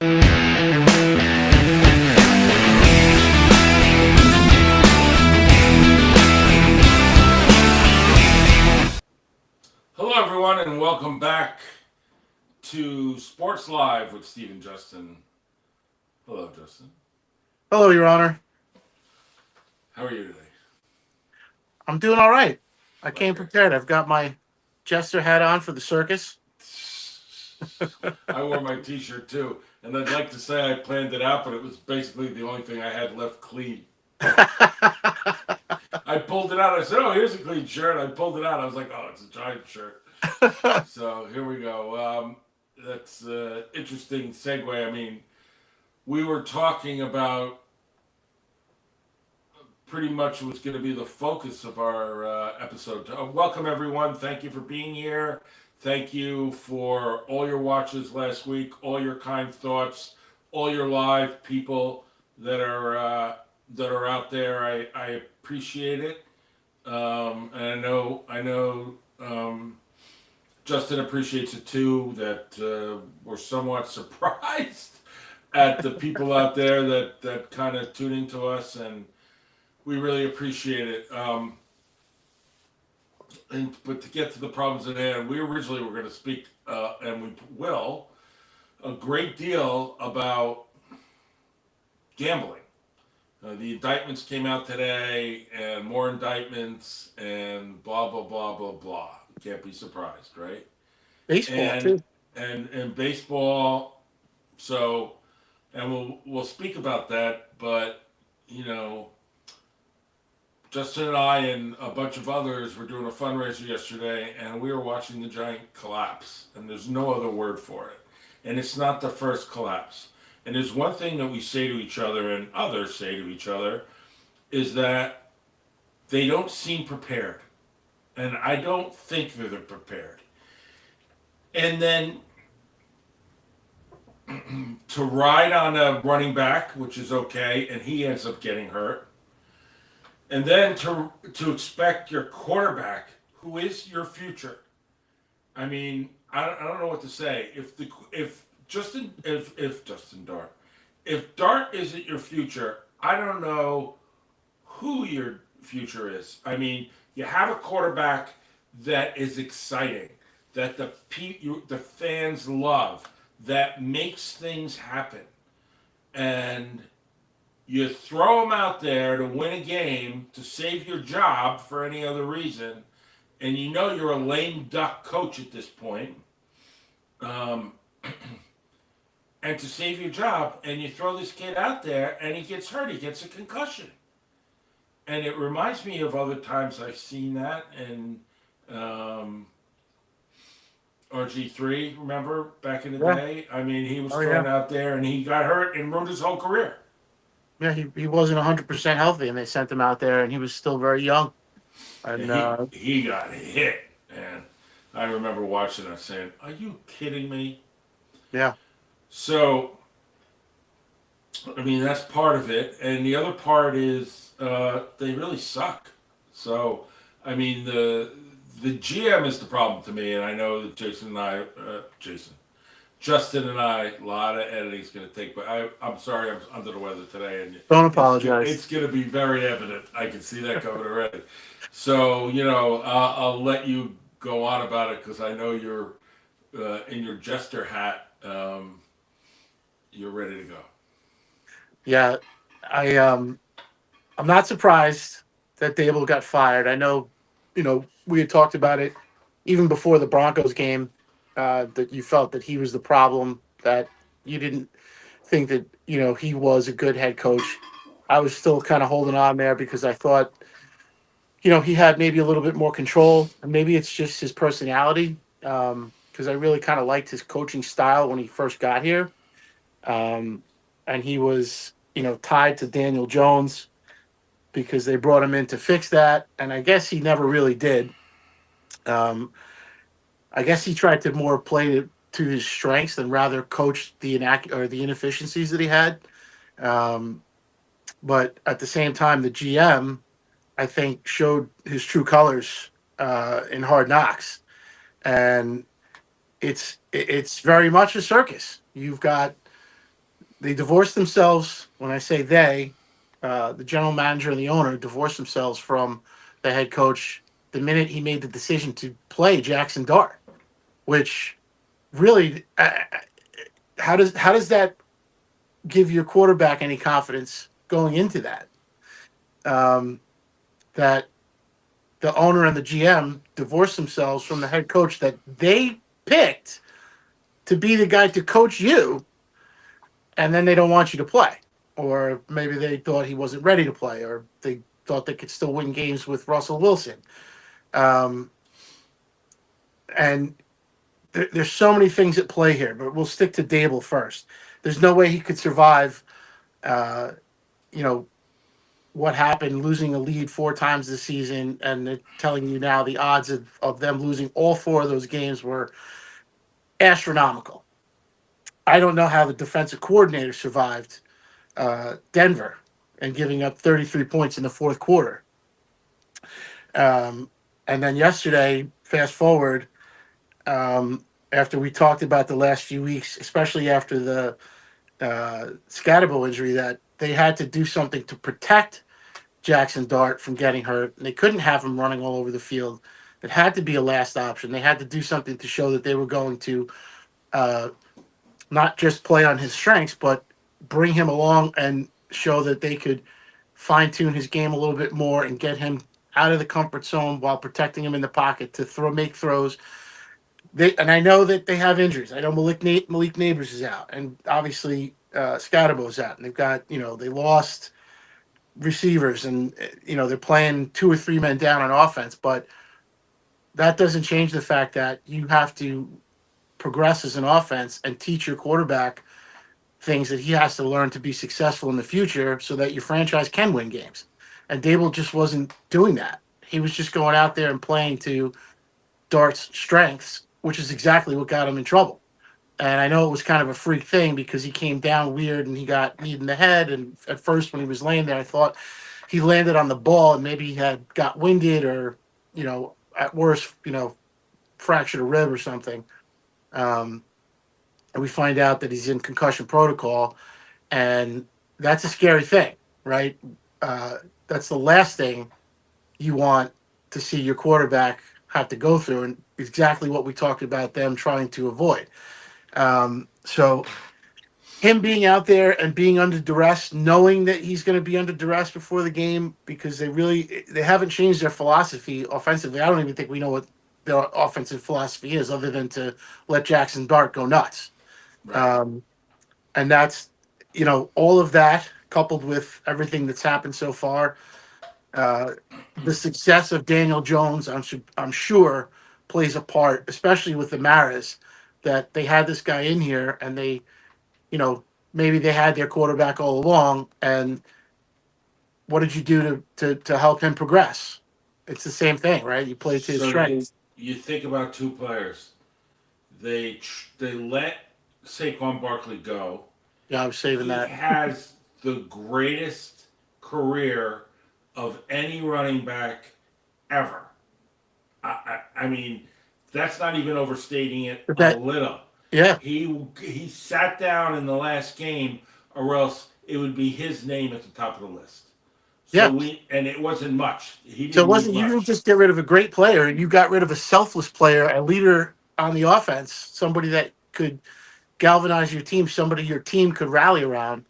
Hello, everyone, and welcome back to Sports Live with Steve and Justin. Hello, Justin. Hello, Your Honor. How are you today? I'm doing all right. I came Okay. prepared. I've got my jester hat on for the circus. I wore my T-shirt too, and I'd like to say I planned it out, but it was basically the only thing I had left clean. I pulled it out. I said, "Oh, here's a clean shirt." I pulled it out. I was like, "Oh, it's a giant shirt." So here we go. That's an interesting segue. I mean, we were talking about pretty much what's going to be the focus of our episode. Welcome, everyone. Thank you for being here. Thank you for all your watches last week, all your kind thoughts, all your live people that are out there. I appreciate it, and I know. Justin appreciates it too. That we're somewhat surprised at the people out there that kind of tune into us, and we really appreciate it. But to get to the problems at hand, we originally were going to speak, and we will, a great deal about gambling. The indictments came out today, and more indictments, and blah blah blah blah blah. Can't be surprised, right? Baseball, And too. and baseball. So, and we'll speak about that, but you know, Justin and I and a bunch of others were doing a fundraiser yesterday, and we were watching the giant collapse. And there's no other word for it. And it's not the first collapse. And there's one thing that we say to each other, and others say to each other, is that they don't seem prepared. And I don't think that they're prepared. And then to ride on a running back, which is okay, and he ends up getting hurt. And then to expect your quarterback, who is your future. I mean, I don't know what to say. If Justin Dart, if Dart isn't your future, I don't know who your future is. I mean, you have a quarterback that is exciting, that the fans love, that makes things happen, and you throw him out there to win a game to save your job for any other reason, and you know you're a lame duck coach at this point, um, and to save your job, and you throw this kid out there, and he gets hurt, he gets a concussion. And it reminds me of other times I've seen that, and RG3, remember, back in the Yeah. day? I mean, he was Oh, thrown yeah. out there, and he got hurt and ruined his whole career. Yeah, he wasn't 100% healthy, and they sent him out there, and he was still very young. And And he got hit, and I remember watching that saying, "Are you kidding me?" yeah, So, I mean, that's part of it, and the other part is they really suck. So, I mean, the GM is the problem to me, and I know that Justin and I, a lot of editing's going to take, but I'm sorry, I'm under the weather today, and don't it's apologize. going to be very evident. I can see that coming already. So, I'll let you go on about it because I know you're in your jester hat. You're ready to go. Yeah, I I'm not surprised that Dable got fired. I know, we had talked about it even before the Broncos game, that you felt that he was the problem, that you didn't think that, he was a good head coach. I was still kind of holding on there because I thought, he had maybe a little bit more control, and maybe it's just his personality. Because I really kind of liked his coaching style when he first got here. Um, and he was, tied to Daniel Jones because they brought him in to fix that. And I guess he never really did. Um, I guess he tried to more play to his strengths than rather coach the inefficiencies that he had. Um, but at the same time, the GM, I think, showed his true colors in Hard Knocks, and it's very much a circus. You've got they divorced themselves. When I say they, the general manager and the owner divorced themselves from the head coach the minute he made the decision to play Jackson Dart, which really, how does that give your quarterback any confidence going into that? Um, that the owner and the GM divorced themselves from the head coach that they picked to be the guy to coach you, and then they don't want you to play. Or maybe they thought he wasn't ready to play, or they thought they could still win games with Russell Wilson. Um, and there's so many things at play here, but we'll stick to Dable first. There's no way he could survive, uh, you know, what happened, losing a lead 4 times this season, and they're telling you now the odds of them losing all 4 of those games were astronomical. I don't know how the defensive coordinator survived Denver and giving up 33 points in the fourth quarter. And then yesterday, fast forward, after we talked about the last few weeks, especially after the Scatterbo injury, that they had to do something to protect Jackson Dart from getting hurt. And they couldn't have him running all over the field. It had to be a last option. They had to do something to show that they were going to not just play on his strengths, but bring him along and show that they could fine tune his game a little bit more and get him out of the comfort zone while protecting him in the pocket to make throws. And I know that they have injuries. I know Malik Neighbors is out, and obviously Scatterbo's out, and they've got they lost receivers, and they're playing 2 or 3 men down on offense, but that doesn't change the fact that you have to progress as an offense and teach your quarterback things that he has to learn to be successful in the future so that your franchise can win games. And Dable just wasn't doing that. He was just going out there and playing to Dart's strengths, which is exactly what got him in trouble. And I know it was kind of a freak thing because he came down weird and he got kneed in the head. And at first when he was laying there, I thought he landed on the ball and maybe he had got winded or, at worst, fractured a rib or something. And we find out that he's in concussion protocol, and that's a scary thing, right? That's the last thing you want to see your quarterback have to go through, and exactly what we talked about them trying to avoid. So him being out there and being under duress, knowing that he's going to be under duress before the game, because they haven't changed their philosophy offensively. I don't even think we know what their offensive philosophy is other than to let Jackson Dart go nuts. Right. And that's, all of that coupled with everything that's happened so far. The success of Daniel Jones, I'm sure, plays a part, especially with the Maras, that they had this guy in here and they, maybe they had their quarterback all along. And what did you do to help him progress? It's the same thing, right? You play to his strengths. You think about 2 players. They let Saquon Barkley go. Yeah, I was saving that. He has the greatest career of any running back ever. I mean, that's not even overstating it a little. Yeah. He sat down in the last game, or else it would be his name at the top of the list. So yeah. And it wasn't much. You didn't just get rid of a great player, you got rid of a selfless player, a leader on the offense, somebody that could galvanize your team, somebody your team could rally around.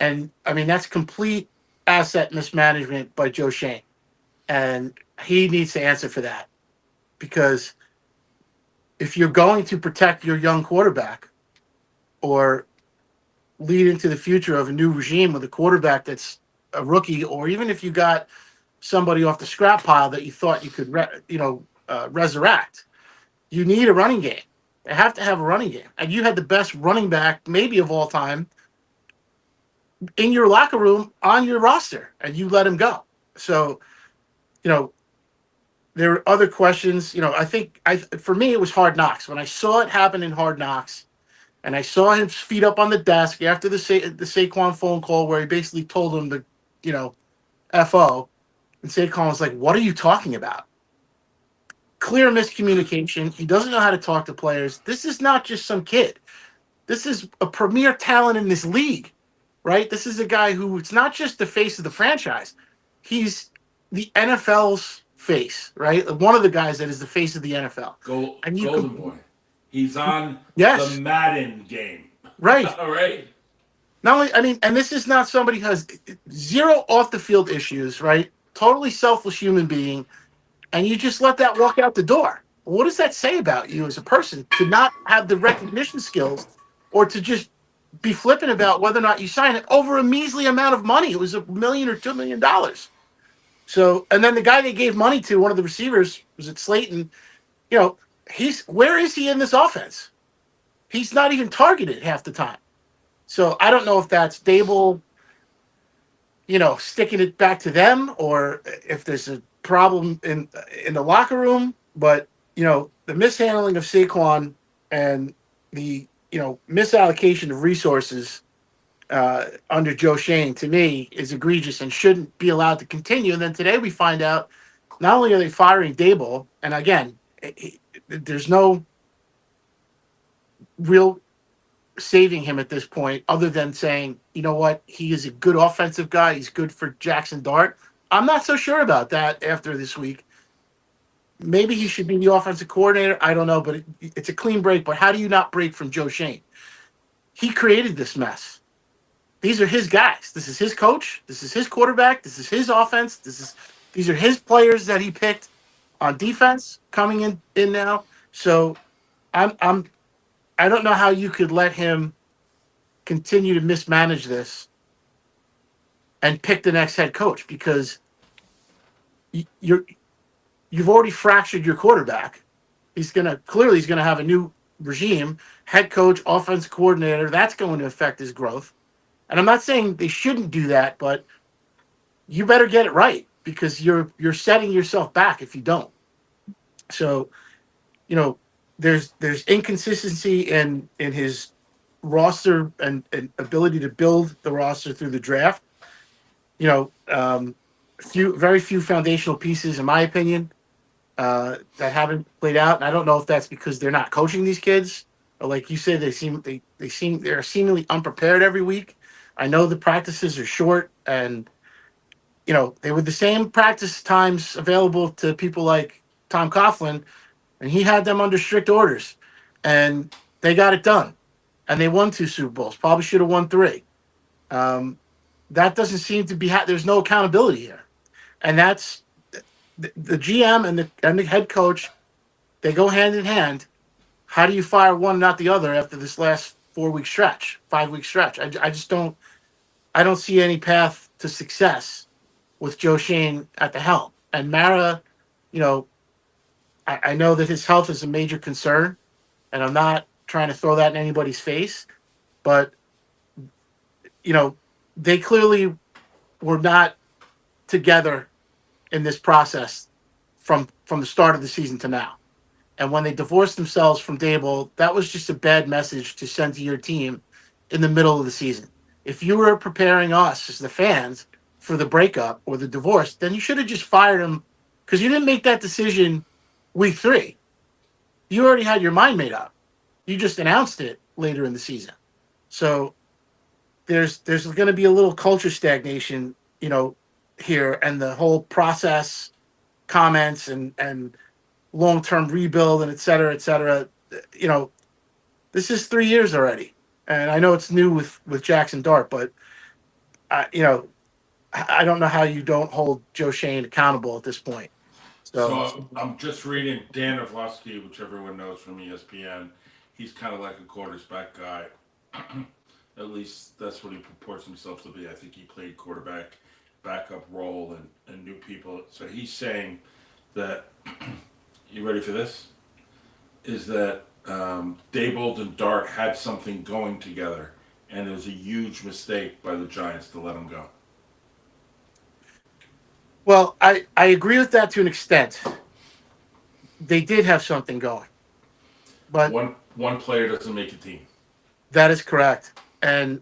And I mean, that's complete asset mismanagement by Joe Schoen. And he needs to answer for that. Because if you're going to protect your young quarterback or lead into the future of a new regime with a quarterback that's a rookie, or even if you got somebody off the scrap pile that you thought you could, resurrect, you need a running game. They have to have a running game. And you had the best running back, maybe of all time, in your locker room on your roster, and you let him go. So, there were other questions. For me, it was Hard Knocks. When I saw it happen in Hard Knocks, and I saw his feet up on the desk after the Saquon phone call where he basically told him to, F.O., and Saquon was like, what are you talking about? Clear miscommunication. He doesn't know how to talk to players. This is not just some kid. This is a premier talent in this league, right? This is a guy who it's not just the face of the franchise. He's the NFL's face, right? One of the guys that is the face of the NFL. And you Golden could, Boy. He's on the yes, Madden game. right. All right. Not only, I mean, and this is not somebody who has zero off the field issues, right? Totally selfless human being, and you just let that walk out the door. What does that say about you as a person to not have the recognition skills, or to just be flippant about whether or not you sign it over a measly amount of money? It was $1 million or $2 million. So, and then the guy they gave money to, one of the receivers, was it Slayton? You know, where is he in this offense? He's not even targeted half the time. So I don't know if that's Dable, sticking it back to them, or if there's a problem in the locker room. But the mishandling of Saquon and the misallocation of resources under Joe Shane, to me, is egregious and shouldn't be allowed to continue. And then today we find out not only are they firing Dable, and again, there's no real saving him at this point, other than saying, you know what, he is a good offensive guy. He's good for Jackson Dart. I'm not so sure about that after this week. Maybe he should be the offensive coordinator. I don't know, but it's a clean break. But how do you not break from Joe Shane? He created this mess. These are his guys. This is his coach. This is his quarterback. This is his offense. These are his players that he picked on defense coming in now. So I don't know how you could let him continue to mismanage this and pick the next head coach, because you've already fractured your quarterback. He's gonna have a new regime, head coach, offense coordinator. That's going to affect his growth. And I'm not saying they shouldn't do that, but you better get it right, because you're setting yourself back if you don't. So, there's inconsistency in his roster and ability to build the roster through the draft. Very few foundational pieces, in my opinion, that haven't played out. And I don't know if that's because they're not coaching these kids, or like you said, they're seemingly unprepared every week. I know the practices are short, and they were the same practice times available to people like Tom Coughlin, and he had them under strict orders, and they got it done, and they won 2 Super Bowls. Probably should have won 3. That doesn't seem to be. There's no accountability here, and that's the GM and the head coach. They go hand in hand. How do you fire one, not the other, after this last 4-week stretch, 5-week stretch? I just don't. I don't see any path to success with Joe Shane at the helm. And Mara, I know that his health is a major concern, and I'm not trying to throw that in anybody's face, but they clearly were not together in this process from the start of the season to now. And when they divorced themselves from Dable, that was just a bad message to send to your team in the middle of the season. If you were preparing us as the fans for the breakup or the divorce, then you should have just fired him, because you didn't make that decision week 3. You already had your mind made up. You just announced it later in the season. So there's going to be a little culture stagnation, here, and the whole process, comments, and long-term rebuild, and et cetera, et cetera. This is 3 years already, and I know it's new with Jackson Dart, but I don't know how you don't hold Joe Shane accountable at this point. So I'm just reading Dan Orlovsky, which everyone knows from ESPN. He's kind of like a quarterback guy. At least that's what he purports himself to be. I think he played quarterback, backup role, and knew people. So he's saying that, you ready for this? Is that Daboll and Dart had something going together, and it was a huge mistake by the Giants to let him go. Well, I agree with that to an extent. They did have something going, but one player doesn't make a team. That is correct. And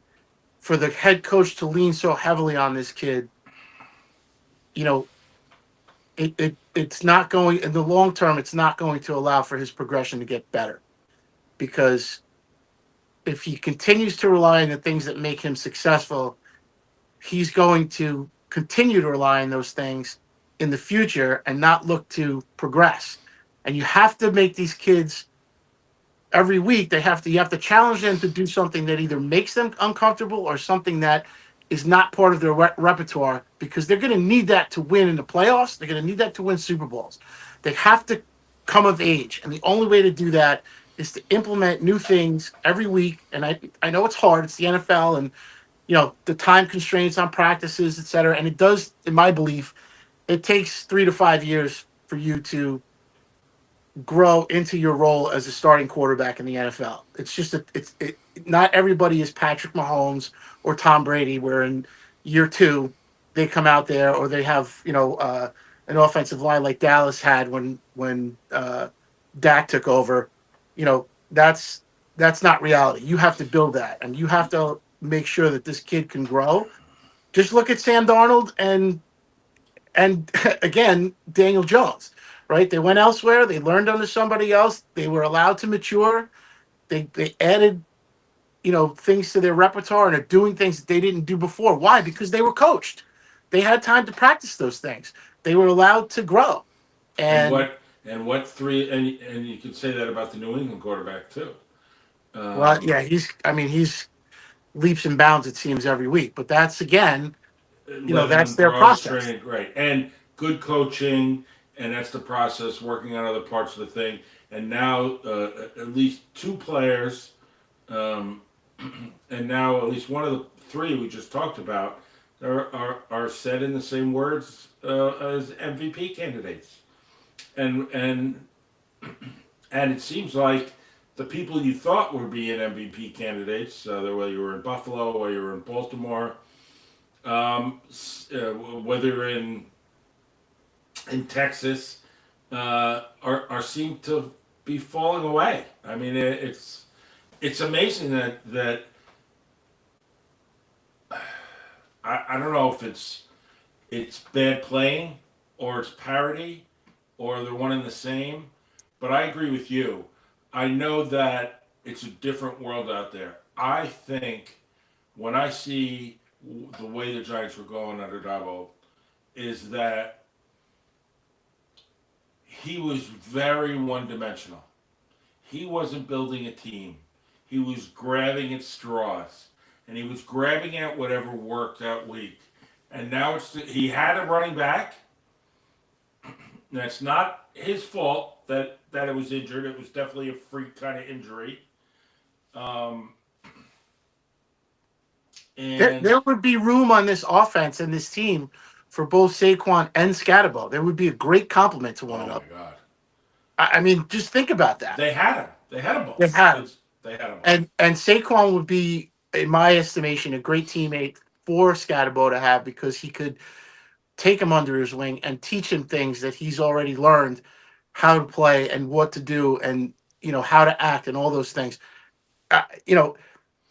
for the head coach to lean so heavily on this kid, it's not going, in the long term, it's not going to allow for his progression to get better, because if he continues to rely on the things that make him successful, he's going to continue to rely on those things in the future and not look to progress. And you have to make these kids every week. You have to challenge them to do something that either makes them uncomfortable or something that is not part of their repertoire, because they're going to need that to win in the playoffs. They're going to need that to win Super Bowls. They have to come of age, and the only way to do that is to implement new things every week. And I know it's hard. It's the NFL, and the time constraints on practices, et cetera. And it does, in my belief, it takes 3 to 5 years for you to grow into your role as a starting quarterback in the NFL. It's just not everybody is Patrick Mahomes or Tom Brady, where in year 2 they come out there, or they have an offensive line like Dallas had when Dak took over. That's not reality. You have to build that, and you have to make sure that this kid can grow. Just look at Sam Darnold and again, Daniel Jones, right? They went elsewhere. They learned under somebody else. They were allowed to mature. They added, things to their repertoire and are doing things that they didn't do before. Why? Because they were coached. They had time to practice those things. They were allowed to grow. And what three, and you could say that about the New England quarterback too. well, yeah, he's leaps and bounds, it seems, every week. But that's, again, that's their process. Training, right, and good coaching, and that's the process. Working on other parts of the thing, and now at least 2 players, and now at least one of the 3 we just talked about are said in the same words as MVP candidates, and it seems like the people you thought were being MVP candidates, whether you were in Buffalo or you were in Baltimore, whether in Texas, are seem to be falling away. I mean, it's amazing that I don't know if it's bad playing or it's parody or they're one and the same, but I agree with you. I know that it's a different world out there. I think when I see the way the Giants were going under Dabo, is that he was very one-dimensional. He wasn't building a team. He was grabbing at straws, and he was grabbing at whatever worked that week. And now he had a running back. That's not his fault that it was injured. It was definitely a freak kind of injury. And there would be room on this offense and this team for both Saquon and Scatterbo. There would be a great compliment to one another. Oh my God! I mean, just think about that. They had him. They had him both. They had him. They had him both. And Saquon would be, in my estimation, a great teammate for Scatterbo to have, because he could take him under his wing and teach him things that he's already learned how to play and what to do, and how to act and all those things.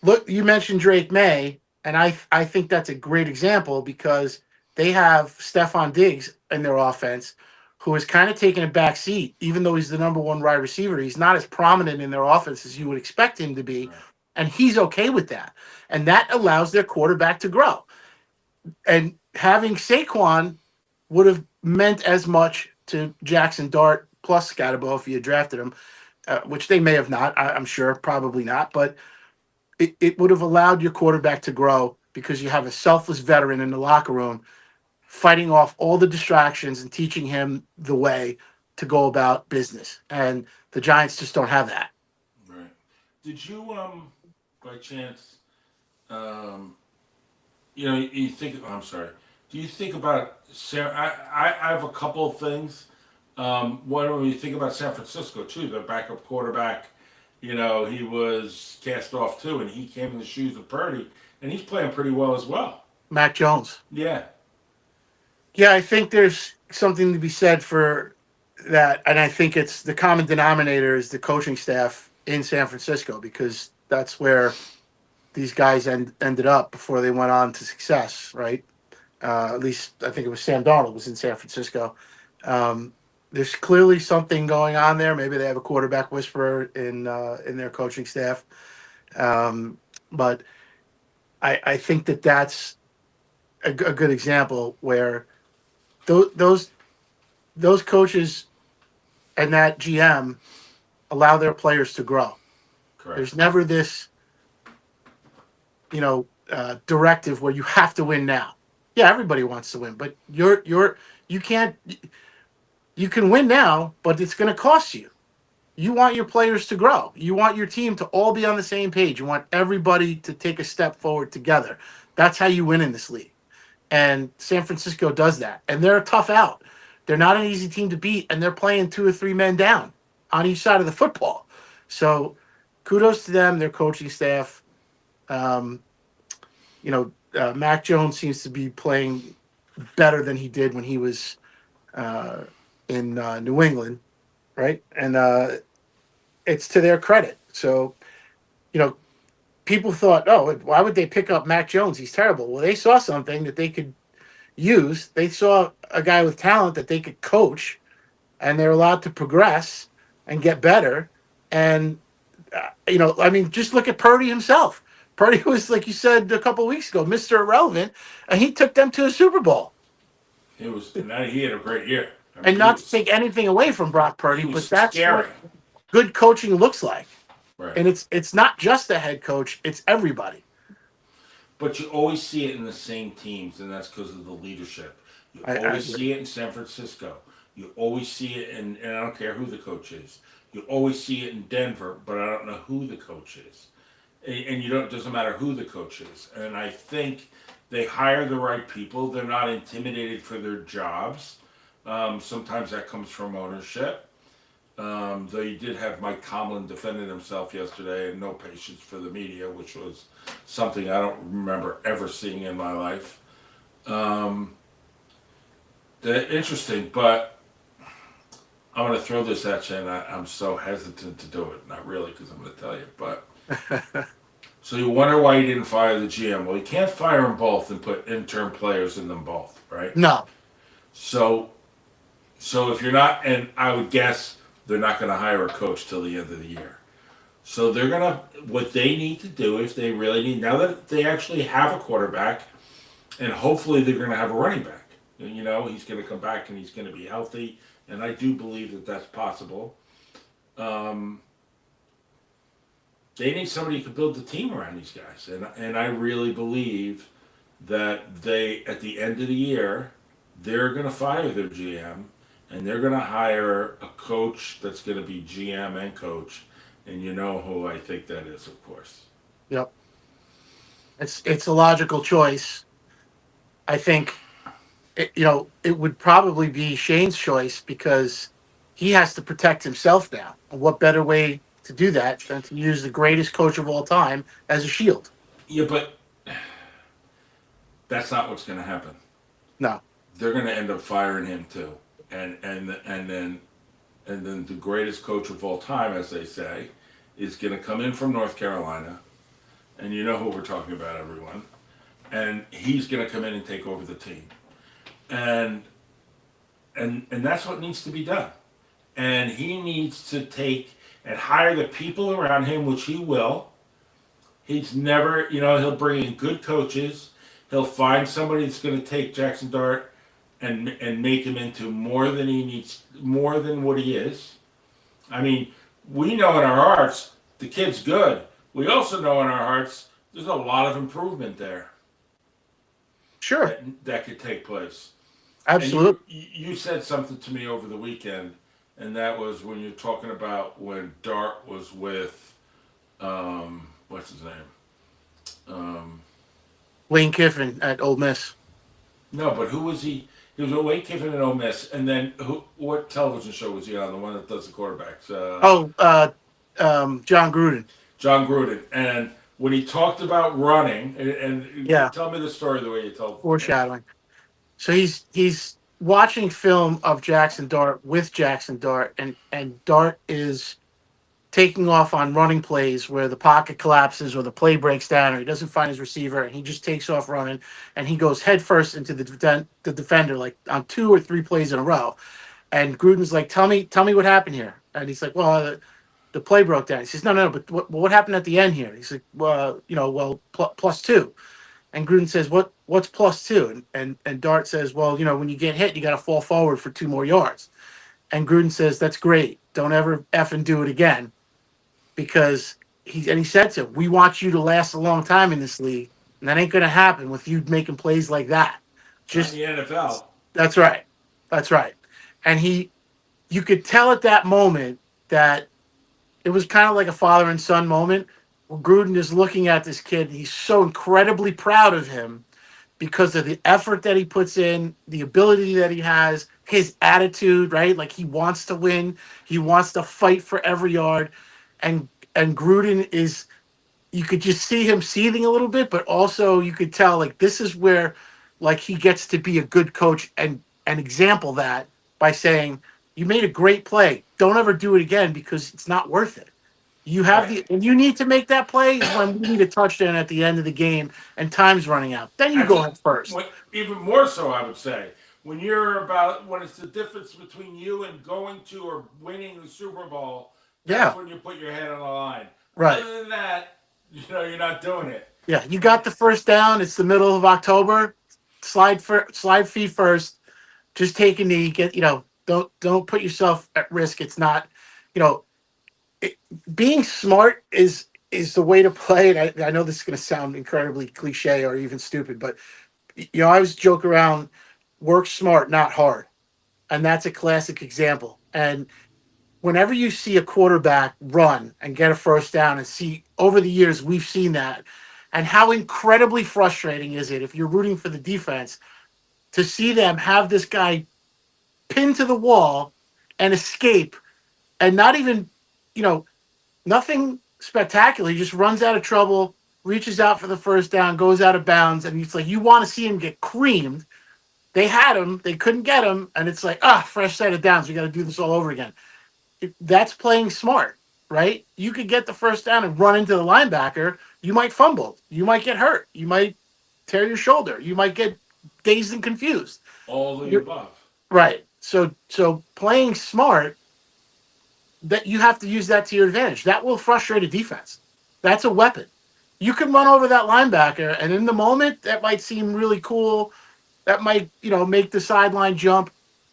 Look, you mentioned Drake May, and I think that's a great example, because they have Stephon Diggs in their offense, who has kind of taken a back seat. Even though he's the number 1 wide receiver, he's not as prominent in their offense as you would expect him to be, and he's okay with that. And that allows their quarterback to grow. And having Saquon would have meant as much to Jackson Dart plus Scatterbo if you had drafted him, which they may have not. I'm sure, probably not. But it would have allowed your quarterback to grow, because you have a selfless veteran in the locker room fighting off all the distractions and teaching him the way to go about business. And the Giants just don't have that. Right. Did you, by chance, you think? Oh, I'm sorry. Do you think about I have a couple of things. When you think about San Francisco too, their backup quarterback, he was cast off too, and he came in the shoes of Purdy, and he's playing pretty well as well. Mac Jones. Yeah. Yeah, I think there's something to be said for that, and I think it's the common denominator is the coaching staff in San Francisco, because that's where these guys ended up before they went on to success, right? At least I think it was Sam Darnold was in San Francisco. There's clearly something going on there. Maybe they have a quarterback whisperer in their coaching staff. But I think that that's a good example where those those coaches and that GM allow their players to grow. Correct. There's never this, directive where you have to win now. Yeah, everybody wants to win, but you can't. You can win now, but it's going to cost you. You want your players to grow. You want your team to all be on the same page. You want everybody to take a step forward together. That's how you win in this league. And San Francisco does that. And they're a tough out. They're not an easy team to beat, and they're playing 2 or 3 men down on each side of the football. So kudos to them, their coaching staff. Um, Mac Jones seems to be playing better than he did when he was in New England, right? And it's to their credit. So, you know, people thought, oh, why would they pick up Mac Jones? He's terrible. Well, they saw something that they could use. They saw a guy with talent that they could coach, and they're allowed to progress and get better. And just look at Purdy himself. Purdy was, like you said a couple of weeks ago, Mr. Irrelevant, and he took them to a Super Bowl. He had a great year. I mean, And not to take anything away from Brock Purdy, he was but that's scary. what good coaching looks like. Right. And it's not just the head coach; it's everybody. But you always see it in the same teams, and that's because of the leadership. You always see it in San Francisco. You always see it and I don't care who the coach is. You always see it in Denver, but I don't know who the coach is. And it doesn't matter who the coach is. And I think they hire the right people. They're not intimidated for their jobs. Sometimes that comes from ownership. Though you did have Mike Tomlin defending himself yesterday and no patience for the media, which was something I don't remember ever seeing in my life. Interesting, but I'm going to throw this at you, and I'm so hesitant to do it. Not really, because I'm going to tell you, but so you wonder why he didn't fire the GM. Well, you can't fire them both and put intern players in them both, right? No. So if you're not, and I would guess they're not going to hire a coach till the end of the year. So they're going to, what they need to do, if they really need, now that they actually have a quarterback, and hopefully they're going to have a running back. He's going to come back and he's going to be healthy, and I do believe that that's possible. They need somebody who can build the team around these guys, and I really believe that they, at the end of the year, they're going to fire their GM, and they're going to hire a coach that's going to be GM and coach, and you know who I think that is, of course. Yep. It's a logical choice. I think, it would probably be Shane's choice because he has to protect himself now. And what better way to do that than to use the greatest coach of all time as a shield? Yeah, but that's not what's going to happen. No. They're going to end up firing him too, and then the greatest coach of all time, as they say, is going to come in from North Carolina, and you know who we're talking about, everyone, and he's going to come in and take over the team, and that's what needs to be done, and he needs to take and hire the people around him, which he will. He's never, he'll bring in good coaches. He'll find somebody that's going to take Jackson Dart and make him into more than he needs, more than what he is. I mean, we know in our hearts the kid's good. We also know in our hearts there's a lot of improvement there. Sure. That could take place. Absolutely. You said something to me over the weekend, and that was when you're talking about when Dart was with, what's his name? Lane Kiffin at Ole Miss. No, but who was he? He was with Lane Kiffin at Ole Miss, and then what television show was he on? The one that does the quarterbacks? John Gruden. John Gruden. And when he talked about running, and Yeah. tell me the story the way you told it. Foreshadowing. So he's watching film of Jackson Dart with Jackson Dart, and Dart is taking off on running plays where the pocket collapses or the play breaks down or he doesn't find his receiver and he just takes off running and he goes headfirst into the defender like on 2 or 3 plays in a row. And Gruden's like, tell me what happened here. And he's like, well, the play broke down. He says, no, but what happened at the end here? He's like, +2. And Gruden says, what's +2? And Dart says, well, when you get hit, you got to fall forward for 2 more yards. And Gruden says, that's great. Don't ever effing do it again. Because he said to him, we want you to last a long time in this league. And that ain't going to happen with you making plays like that. Just in the NFL. That's right. That's right. And you could tell at that moment that it was kind of like a father and son moment where Gruden is looking at this kid. He's so incredibly proud of him because of the effort that he puts in, the ability that he has, his attitude, right? Like he wants to win. He wants to fight for every yard. And Gruden is, you could just see him seething a little bit, but also you could tell like this is where like he gets to be a good coach and example that by saying, you made a great play. Don't ever do it again because it's not worth it. You have and you need to make that play when you need a touchdown at the end of the game and time's running out. Then you go in first. Even more so, I would say, when it's the difference between you and going to or winning the Super Bowl, that's when you put your head on the line. Right. Other than that, you're not doing it. Yeah, you got the first down. It's the middle of October. Slide feet first. Just take a knee. Don't put yourself at risk. It's not, being smart is the way to play. And I know this is going to sound incredibly cliche or even stupid, but I always joke around, work smart, not hard. And that's a classic example. And whenever you see a quarterback run and get a first down and see over the years, we've seen that. And how incredibly frustrating is it if you're rooting for the defense to see them have this guy pinned to the wall and escape and not even, nothing spectacular. He just runs out of trouble, reaches out for the first down, goes out of bounds. And it's like, you want to see him get creamed. They had him. They couldn't get him. And it's like, fresh set of downs. We got to do this all over again. That's playing smart, right? You could get the first down and run into the linebacker. You might fumble. You might get hurt. You might tear your shoulder. You might get dazed and confused. All the above. Right. So playing smart, that you have to use that to your advantage. That will frustrate a defense. That's a weapon. You can run over that linebacker, and in the moment, that might seem really cool. That might, make the sideline jump.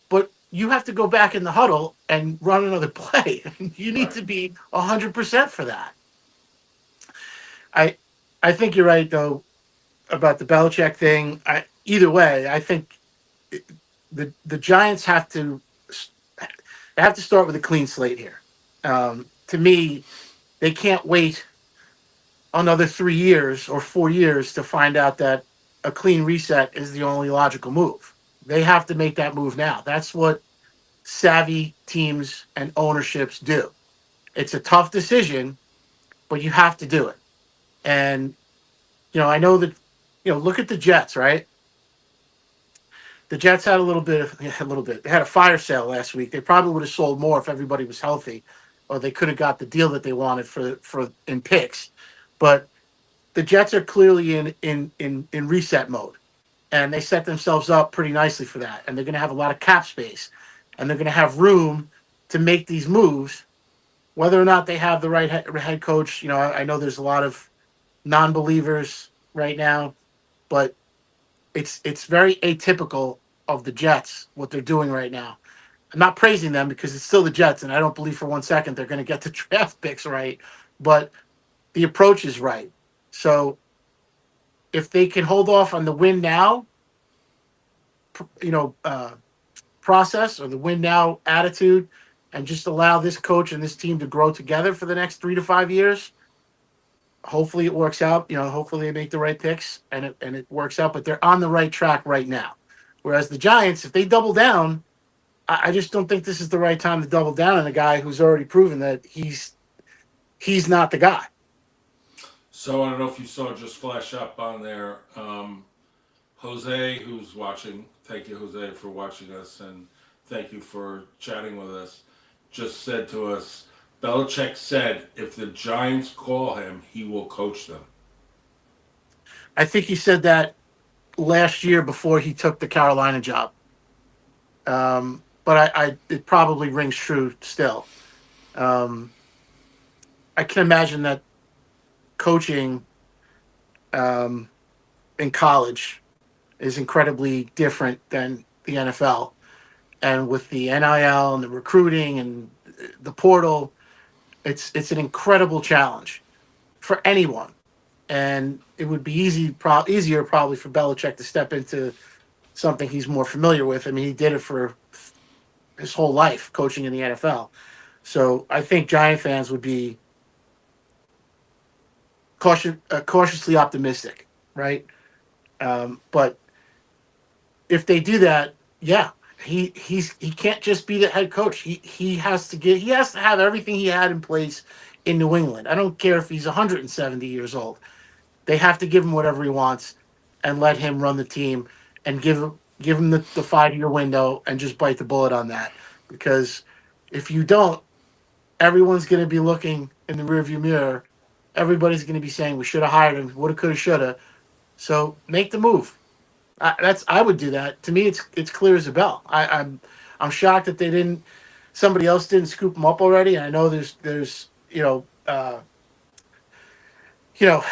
But you have to go back in the huddle and run another play. You need to be 100% for that. I think you're right, though, about the Belichick thing. Either way, I think the Giants have to start with a clean slate here. To me, they can't wait another 3 years or 4 years to find out that a clean reset is the only logical move. They have to make that move now. That's what savvy teams and ownerships do. It's a tough decision, but you have to do it. And, I know that, look at the Jets, right? The Jets had a little bit. They had a fire sale last week. They probably would have sold more if everybody was healthy, or they could have got the deal that they wanted for in picks. But the Jets are clearly in reset mode, and they set themselves up pretty nicely for that. And they're going to have a lot of cap space, and they're going to have room to make these moves, whether or not they have the right head coach. I know there's a lot of non-believers right now, but it's very atypical of the Jets, what they're doing right now. I'm not praising them because it's still the Jets, and I don't believe for 1 second they're going to get the draft picks right, but the approach is right. So if they can hold off on the win now, process or the win now attitude and just allow this coach and this team to grow together for the next 3 to 5 years, hopefully it works out. Hopefully they make the right picks and it works out, but they're on the right track right now. Whereas the Giants, if they double down, I just don't think this is the right time to double down on a guy who's already proven that he's not the guy. So I don't know if you saw just flash up on there, Jose, who's watching. Thank you, Jose, for watching us, and thank you for chatting with us. Just said to us, Belichick said if the Giants call him, he will coach them. I think he said that last year before he took the Carolina job. But it probably rings true still. I can imagine that coaching in college is incredibly different than the NFL. And with the NIL and the recruiting and the portal, it's an incredible challenge for anyone. And it would be easier probably for Belichick to step into something he's more familiar with. I mean, he did it for his whole life coaching in the NFL. So I think Giant fans would be cautiously optimistic, right? But if they do that, yeah, he can't just be the head coach. He has to have everything he had in place in New England. I don't care if he's 170 years old. They have to give him whatever he wants and let him run the team and give him the 5 year window and just bite the bullet on that. Because if you don't, everyone's going to be looking in the rearview mirror. Everybody's going to be saying we should have hired him, woulda, coulda, shoulda. So make the move. I would do that. To me, it's clear as a bell. I'm shocked that they didn't. Somebody else didn't scoop him up already. And I know there's you know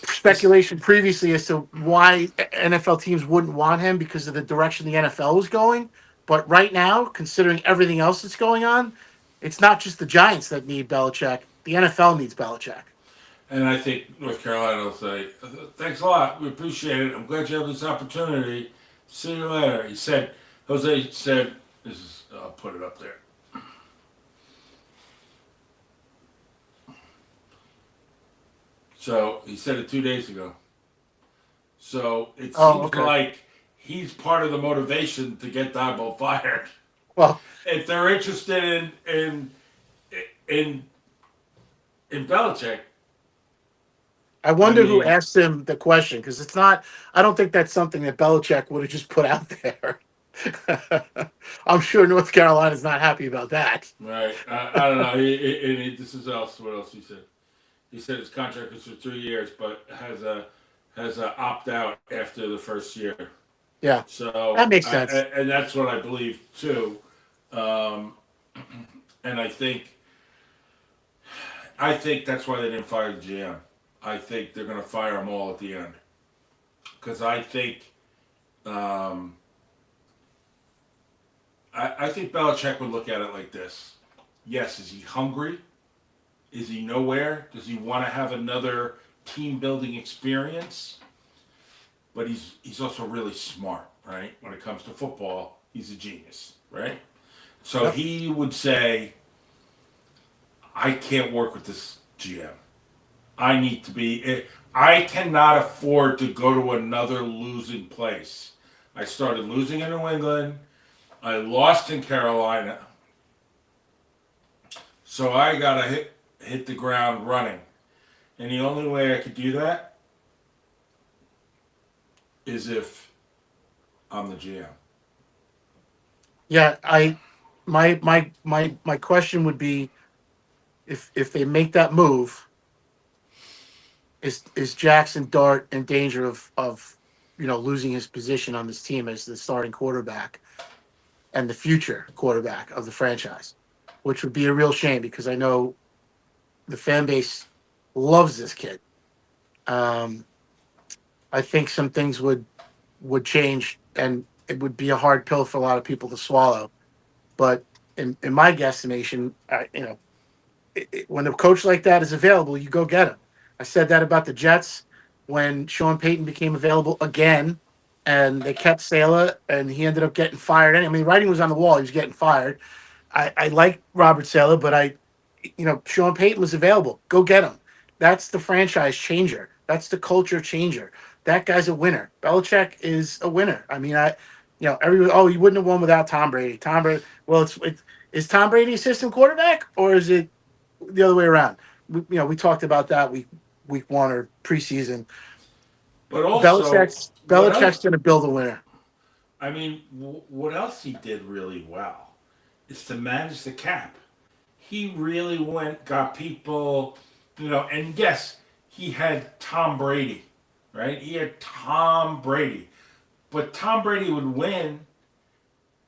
speculation previously as to why NFL teams wouldn't want him because of the direction the NFL was going. But right now, considering everything else that's going on, it's not just the Giants that need Belichick. The NFL needs Belichick. And I think North Carolina will say, thanks a lot. We appreciate it. I'm glad you have this opportunity. See you later. Jose said, I'll put it up there. So he said it 2 days ago. So it seems like he's part of the motivation to get Diebold fired. Well, if they're interested in Belichick, I wonder who asked him the question because it's not. I don't think that's something that Belichick would have just put out there. I'm sure North Carolina's not happy about that. Right. I don't know. This is what else he said. He said his contract is for 3 years, but has a opt out after the first year. Yeah. So that makes sense. And that's what I believe too. And I think that's why they didn't fire the GM. I think they're going to fire them all at the end. Because I think I think Belichick would look at it like this. Yes, is he hungry? Is he nowhere? Does he want to have another team building experience? But he's also really smart, right? When it comes to football, he's a genius, right? So he would say, I can't work with this GM. I cannot afford to go to another losing place. I started losing in New England. I lost in Carolina. So I got to hit the ground running. And the only way I could do that is if I'm the GM. Yeah, my question would be if they make that move, is Jackson Dart in danger of losing his position on this team as the starting quarterback and the future quarterback of the franchise, which would be a real shame because I know the fan base loves this kid. I think some things would change, and it would be a hard pill for a lot of people to swallow. But in my guesstimation, when a coach like that is available, you go get him. I said that about the Jets when Sean Payton became available again, and they kept Saleh, and he ended up getting fired. I mean, writing was on the wall; he was getting fired. I like Robert Saleh, but Sean Payton was available. Go get him. That's the franchise changer. That's the culture changer. That guy's a winner. Belichick is a winner. I mean, everyone. You wouldn't have won without Tom Brady. Tom Brady. Well, is Tom Brady a system quarterback, or is it the other way around? We talked about that week one or preseason. But also, Belichick's going to build a winner. I mean, what else he did really well is to manage the cap. He really got people, and yes, he had Tom Brady, right? He had Tom Brady. But Tom Brady would win,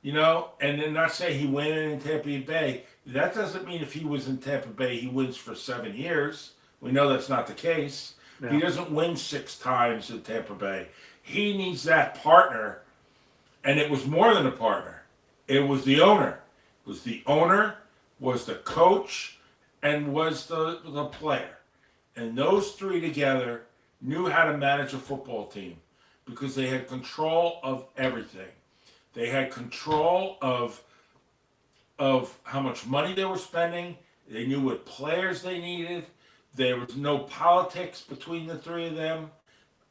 and then not say he win in Tampa Bay. That doesn't mean if he was in Tampa Bay, he wins for 7 years. We know that's not the case. Yeah. He doesn't win 6 times in Tampa Bay. He needs that partner, and it was more than a partner. It was the owner. It was the owner, was the coach, and was the player. And those three together knew how to manage a football team because they had control of everything. They had control of how much money they were spending. They knew what players they needed. There was no politics between the three of them.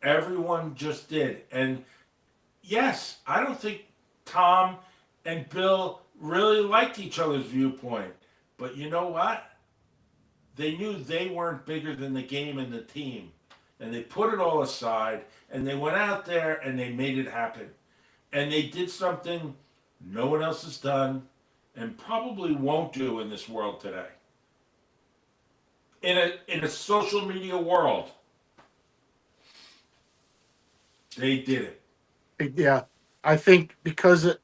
Everyone just did. And yes, I don't think Tom and Bill really liked each other's viewpoint. But you know what? They knew they weren't bigger than the game and the team. And they put it all aside and they went out there and they made it happen. And they did something no one else has done and probably won't do in this world today. In a social media world, they did it. Yeah, I think because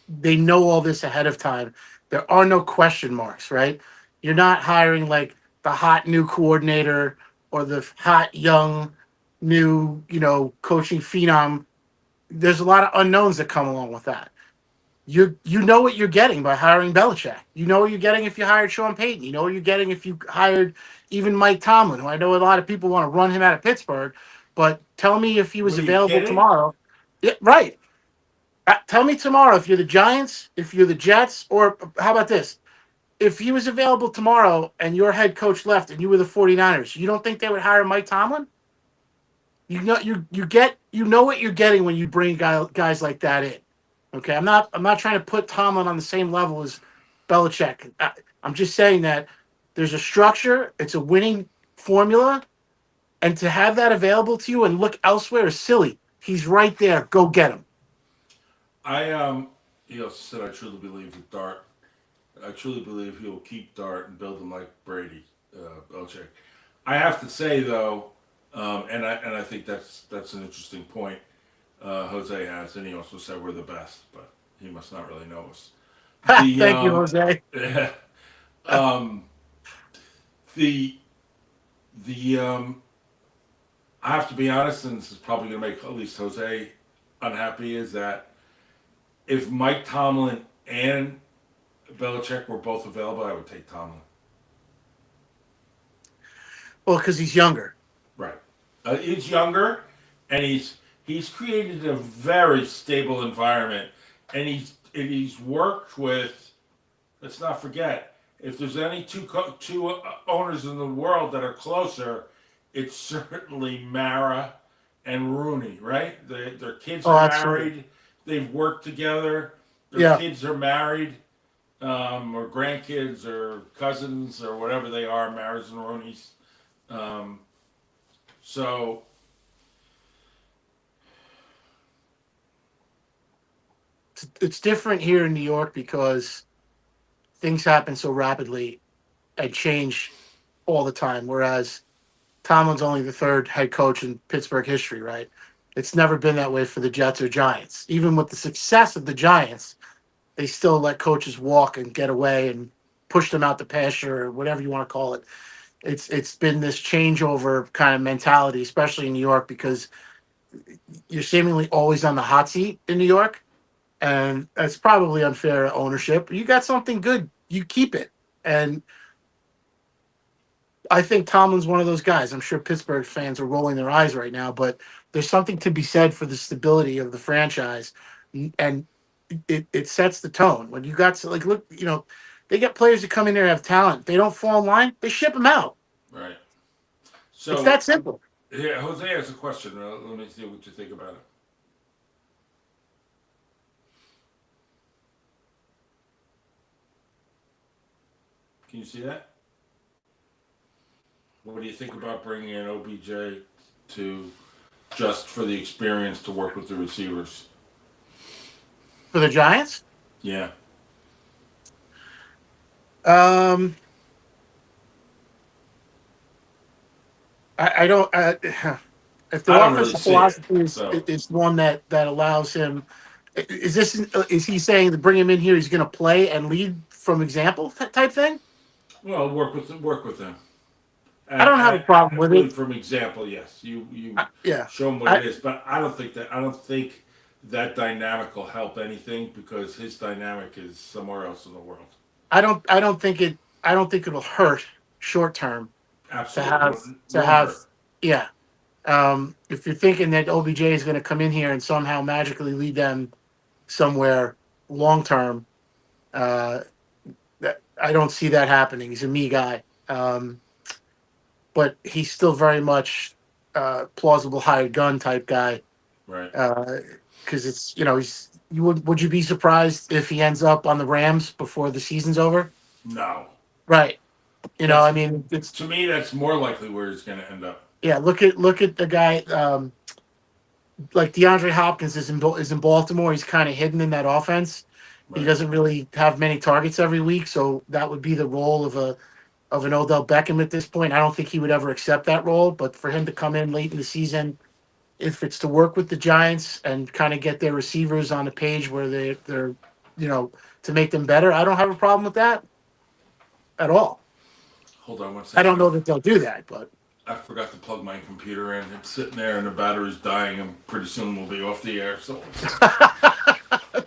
they know all this ahead of time, there are no question marks, right? You're not hiring like the hot new coordinator or the hot young new, coaching phenom. There's a lot of unknowns that come along with that. You know what you're getting by hiring Belichick. You know what you're getting if you hired Sean Payton. You know what you're getting if you hired even Mike Tomlin, who I know a lot of people want to run him out of Pittsburgh. But tell me if he was What, are you available kidding? tomorrow. Yeah, right. Tell me tomorrow if you're the Giants, if you're the Jets, or how about this? If he was available tomorrow and your head coach left and you were the 49ers, you don't think they would hire Mike Tomlin? You know what you're getting when you bring guys like that in. Okay, I'm not trying to put Tomlin on the same level as Belichick. I'm just saying that there's a structure, it's a winning formula, and to have that available to you and look elsewhere is silly. He's right there. Go get him. He also said, I truly believe that Dart. I truly believe he will keep Dart and build him like Brady, Belichick. I have to say though, and I think that's an interesting point. Jose has, and he also said we're the best, but he must not really know us. Thank you, Jose. The I have to be honest, and this is probably going to make at least Jose unhappy, is that if Mike Tomlin and Belichick were both available, I would take Tomlin. Well, because he's younger. Right. He's younger, and he's created a very stable environment, and he's worked with. Let's not forget, if there's any two owners in the world that are closer, it's certainly Mara and Rooney, right? Their kids are married. They've worked together. Their kids are married, or grandkids, or cousins, or whatever they are, Maras and Rooneys. So it's different here in New York because things happen so rapidly and change all the time. Whereas Tomlin's only the third head coach in Pittsburgh history, right? It's never been that way for the Jets or Giants. Even with the success of the Giants, they still let coaches walk and get away and push them out the pasture or whatever you want to call it. It's been this changeover kind of mentality, especially in New York, because you're seemingly always on the hot seat in New York, and that's probably unfair to ownership. You got something good, you keep it. And I think Tomlin's one of those guys. I'm sure Pittsburgh fans are rolling their eyes right now, but there's something to be said for the stability of the franchise, and it sets the tone. When you got to, like, look, they get players that come in there and have talent. They don't fall in line, they ship them out. Right. So it's that simple. Yeah, Jose has a question. Let me see what you think about it. Can you see that? What do you think about bringing in OBJ to just for the experience to work with the receivers? For the Giants? Yeah. I don't. If the offensive philosophy is one that allows him, is he saying to bring him in here? He's going to play and lead from example type thing. Well, work with them. I don't have a problem with Lead it. from example. Yes, you Yeah, show them what I it is, but I don't think that dynamic will help anything because his dynamic is somewhere else in the world. I don't think it. I don't think it'll hurt short term to Absolutely, have to won't have. hurt. Yeah, if you're thinking that OBJ is going to come in here and somehow magically lead them somewhere long term, uh, I don't see that happening. He's a me guy, but he's still very much plausible hired gun type guy. Right. Because it's he's you would you be surprised if he ends up on the Rams before the season's over? No, Right. that's I mean it's to me that's more likely where he's going to end up. yeah. Look at the guy. Like DeAndre Hopkins is in Baltimore. He's kind of hidden in that offense. He Right. doesn't really have many targets every week, so that would be the role of an Odell Beckham at this point. I don't think he would ever accept that role, but for him to come in late in the season, if it's to work with the Giants and kind of get their receivers on a page where they're to make them better, I don't have a problem with that at all. Hold on one I second. don't know that they'll do that, but I forgot to plug my computer in. It's sitting there and the battery's dying, and pretty soon we'll be off the air. So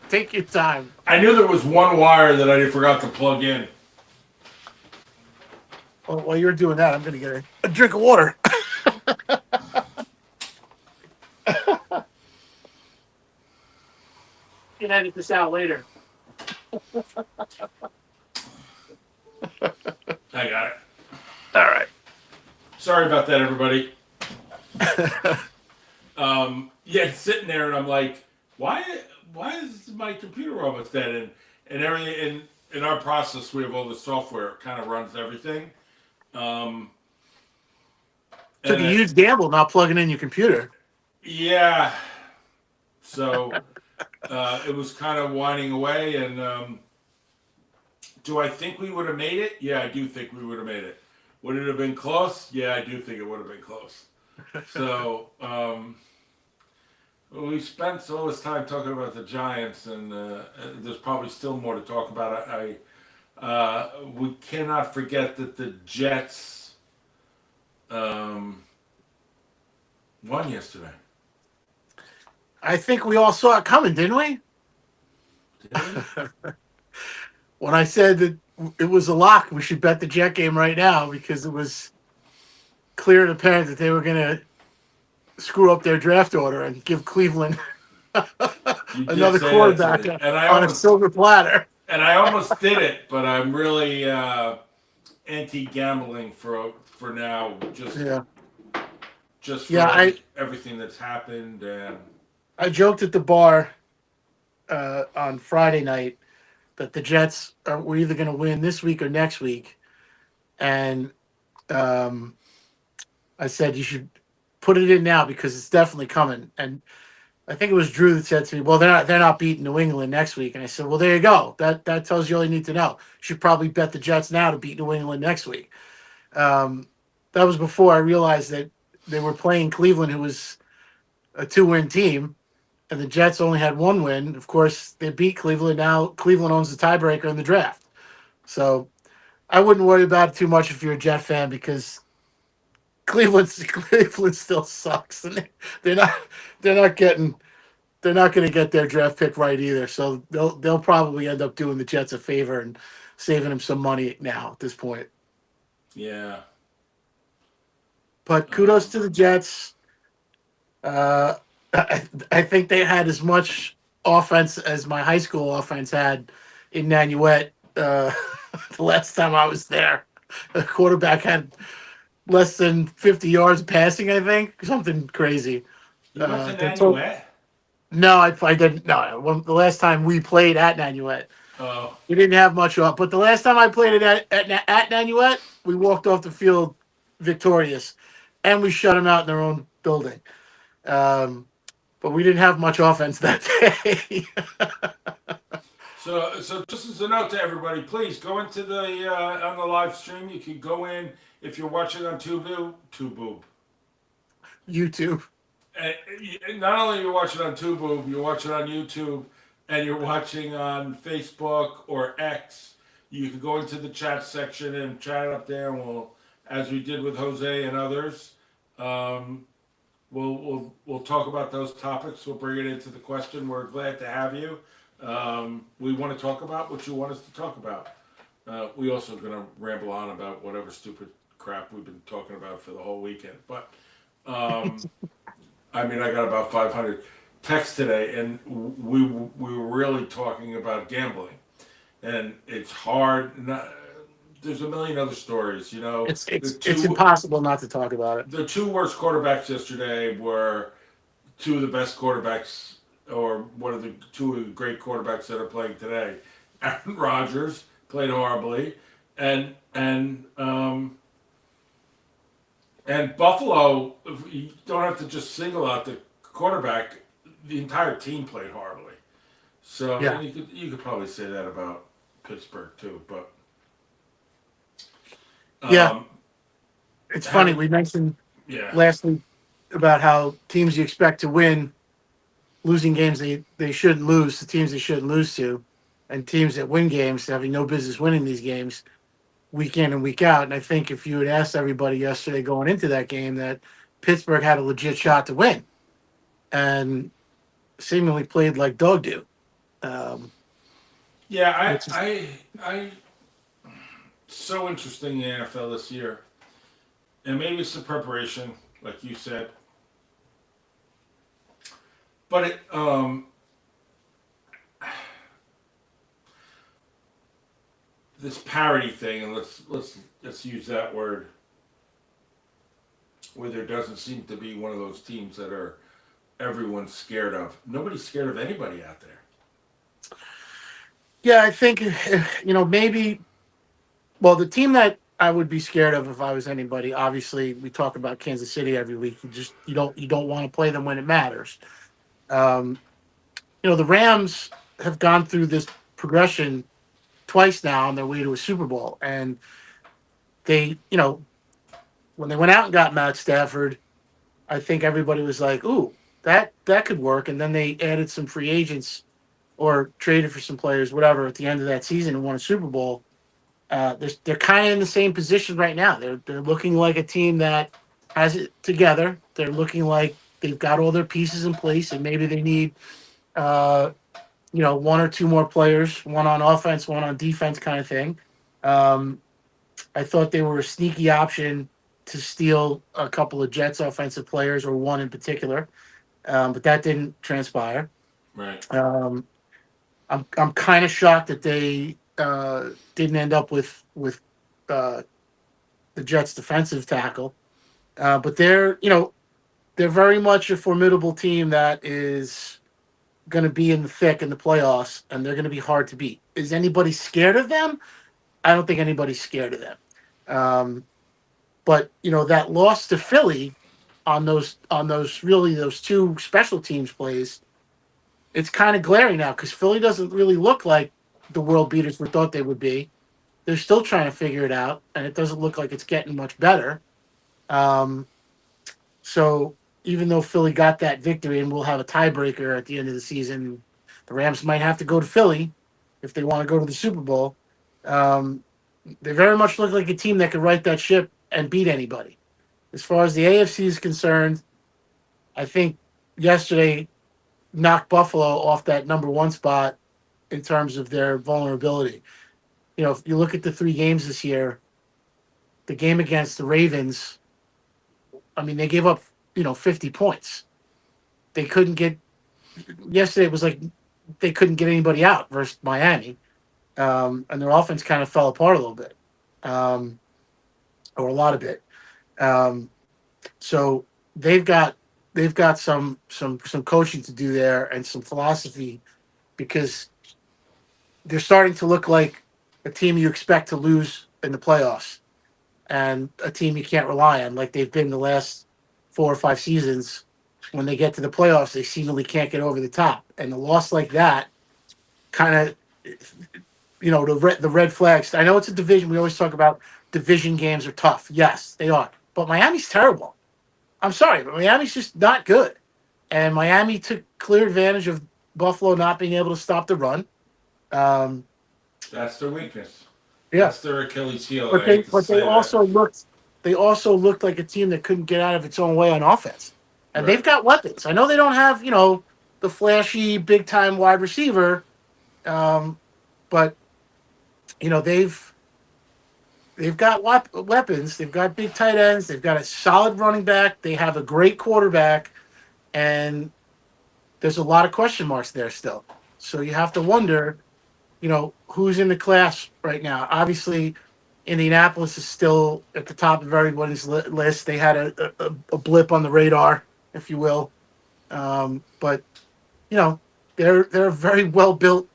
take your time. I knew there was one wire that I forgot to plug in. Well, while you're doing that, I'm going to get a drink of water. You can edit this out later. I got it. All right. Sorry about that, everybody. Yeah, sitting there and I'm like, why is my computer almost dead? And everything in our process, we have all the software. It kind of runs everything. Took And a huge gamble not plugging in your computer. yeah, so it was kind of winding away. And do I think we would have made it? Yeah, I do think we would have made it. Would it have been close? Yeah, I do think it would have been close. So we spent all this time talking about the Giants, and there's probably still more to talk about. We cannot forget that the Jets won yesterday. I think we all saw it coming, didn't we? When I said that it was a lock, we should bet the Jet game right now because it was clear and apparent that they were going to screw up their draft order and give Cleveland another quarterback on a silver platter. And I almost did it, but I'm really anti-gambling for now. Just for everything that's happened. And I joked at the bar on Friday night that the Jets were either going to win this week or next week, and I said you should put it in now because it's definitely coming. And I think it was Drew that said to me, "Well, they're not beating New England next week." And I said, "Well, there you go. That tells you all you need to know. You should probably bet the Jets now to beat New England next week." That was before I realized that they were playing Cleveland, who was a 2-win team, and the Jets only had 1 win. Of course, they beat Cleveland. Now Cleveland owns the tiebreaker in the draft. So I wouldn't worry about it too much if you're a Jet fan because Cleveland still sucks, and they're not going to get their draft pick right either. So they'll probably end up doing the Jets a favor and saving them some money now at this point. yeah. But kudos to the Jets. I think they had as much offense as my high school offense had in Nanuet the last time I was there. The quarterback had less than 50 yards passing, I think. Something crazy. You went to Nanuet? No, I didn't. No, the last time we played at Nanuet, we didn't have much up. But the last time I played it at Nanuet, we walked off the field victorious, and we shut them out in their own building. But we didn't have much offense that day. So just as a note to everybody, please go into the on the live stream. You can go in if you're watching on YouTube. Not only you're watching on Tubu, you're watching on YouTube, and you're watching on Facebook or X. you can go into the chat section and chat up there, and we'll, as we did with Jose and others, um, we'll talk about those topics. We'll bring it into the question. We're glad to have you. We want to talk about what you want us to talk about. We also going to ramble on about whatever stupid crap we've been talking about for the whole weekend. But I mean, I got about 500 texts today, and we were really talking about gambling, and it's hard. Not, there's a million other stories, you know. It's impossible not to talk about it. The two worst quarterbacks yesterday were two of the best quarterbacks, or one of the two of the great quarterbacks that are playing today. Aaron Rodgers played horribly, and Buffalo. You don't have to just single out the quarterback. The entire team played horribly. So Yeah. you could probably say that about Pittsburgh too, but Yeah. It's funny. We mentioned last week about how teams you expect to win losing games they shouldn't lose to teams they shouldn't lose to, and teams that win games having no business winning these games week in and week out. And I think if you had asked everybody yesterday going into that game that Pittsburgh had a legit shot to win, and seemingly played like dog do. I so interesting in the NFL this year, and maybe it's the preparation, like you said, but this parity thing, and let's use that word, where there doesn't seem to be one of those teams that are everyone's scared of. Nobody's scared of anybody out there. Yeah, I think maybe. Well, the team that I would be scared of if I was anybody. Obviously, we talk about Kansas City every week. You don't want to play them when it matters. The Rams have gone through this progression twice now on their way to a Super Bowl, and they, when they went out and got Matt Stafford, I think everybody was like, "Ooh, that could work." And then they added some free agents or traded for some players, whatever, at the end of that season and won a Super Bowl. They're kind of in the same position right now. They're looking like a team that has it together. They're looking like they've got all their pieces in place, and maybe they need, one or two more players, one on offense, one on defense, kind of thing. I thought they were a sneaky option to steal a couple of Jets offensive players, or one in particular, but that didn't transpire. Right. I'm kind of shocked that they didn't end up with the Jets defensive tackle, but they're very much a formidable team that is going to be in the thick in the playoffs, and they're going to be hard to beat. Is anybody scared of them? I don't think anybody's scared of them. But that loss to Philly on those two special teams plays, it's kind of glaring now because Philly doesn't really look like the world beaters we thought they would be. They're still trying to figure it out, and it doesn't look like it's getting much better. So even though Philly got that victory and we'll have a tiebreaker at the end of the season, the Rams might have to go to Philly if they want to go to the Super Bowl. They very much look like a team that could right that ship and beat anybody. As far as the AFC is concerned, I think yesterday knocked Buffalo off that number one spot in terms of their vulnerability. If you look at the three games this year, the game against the Ravens, I mean, they gave up, 50 points. They couldn't get – yesterday it was like they couldn't get anybody out versus Miami. And their offense kind of fell apart a little bit, or a lot of it. So they've got some coaching to do there and some philosophy, because they're starting to look like a team you expect to lose in the playoffs, and a team you can't rely on, like they've been the last 4 or 5 seasons. When they get to the playoffs, they seemingly can't get over the top, and a loss like that kind of, the red flags. I know it's a division. We always talk about division games are tough. Yes, they are. But Miami's terrible. I'm sorry, but Miami's just not good. And Miami took clear advantage of Buffalo not being able to stop the run. That's their weakness. Yeah, That's their Achilles heel. And but I hate to they say that. also looked like a team that couldn't get out of its own way on offense, and they've Right. got weapons. I know they don't have the flashy big time wide receiver, but they've got weapons. They've got big tight ends. They've got a solid running back. They have a great quarterback, and there's a lot of question marks there still. So you have to wonder, who's in the class right now. Obviously, Indianapolis is still at the top of everybody's list. They had a blip on the radar, if you will, but you know they're a very well built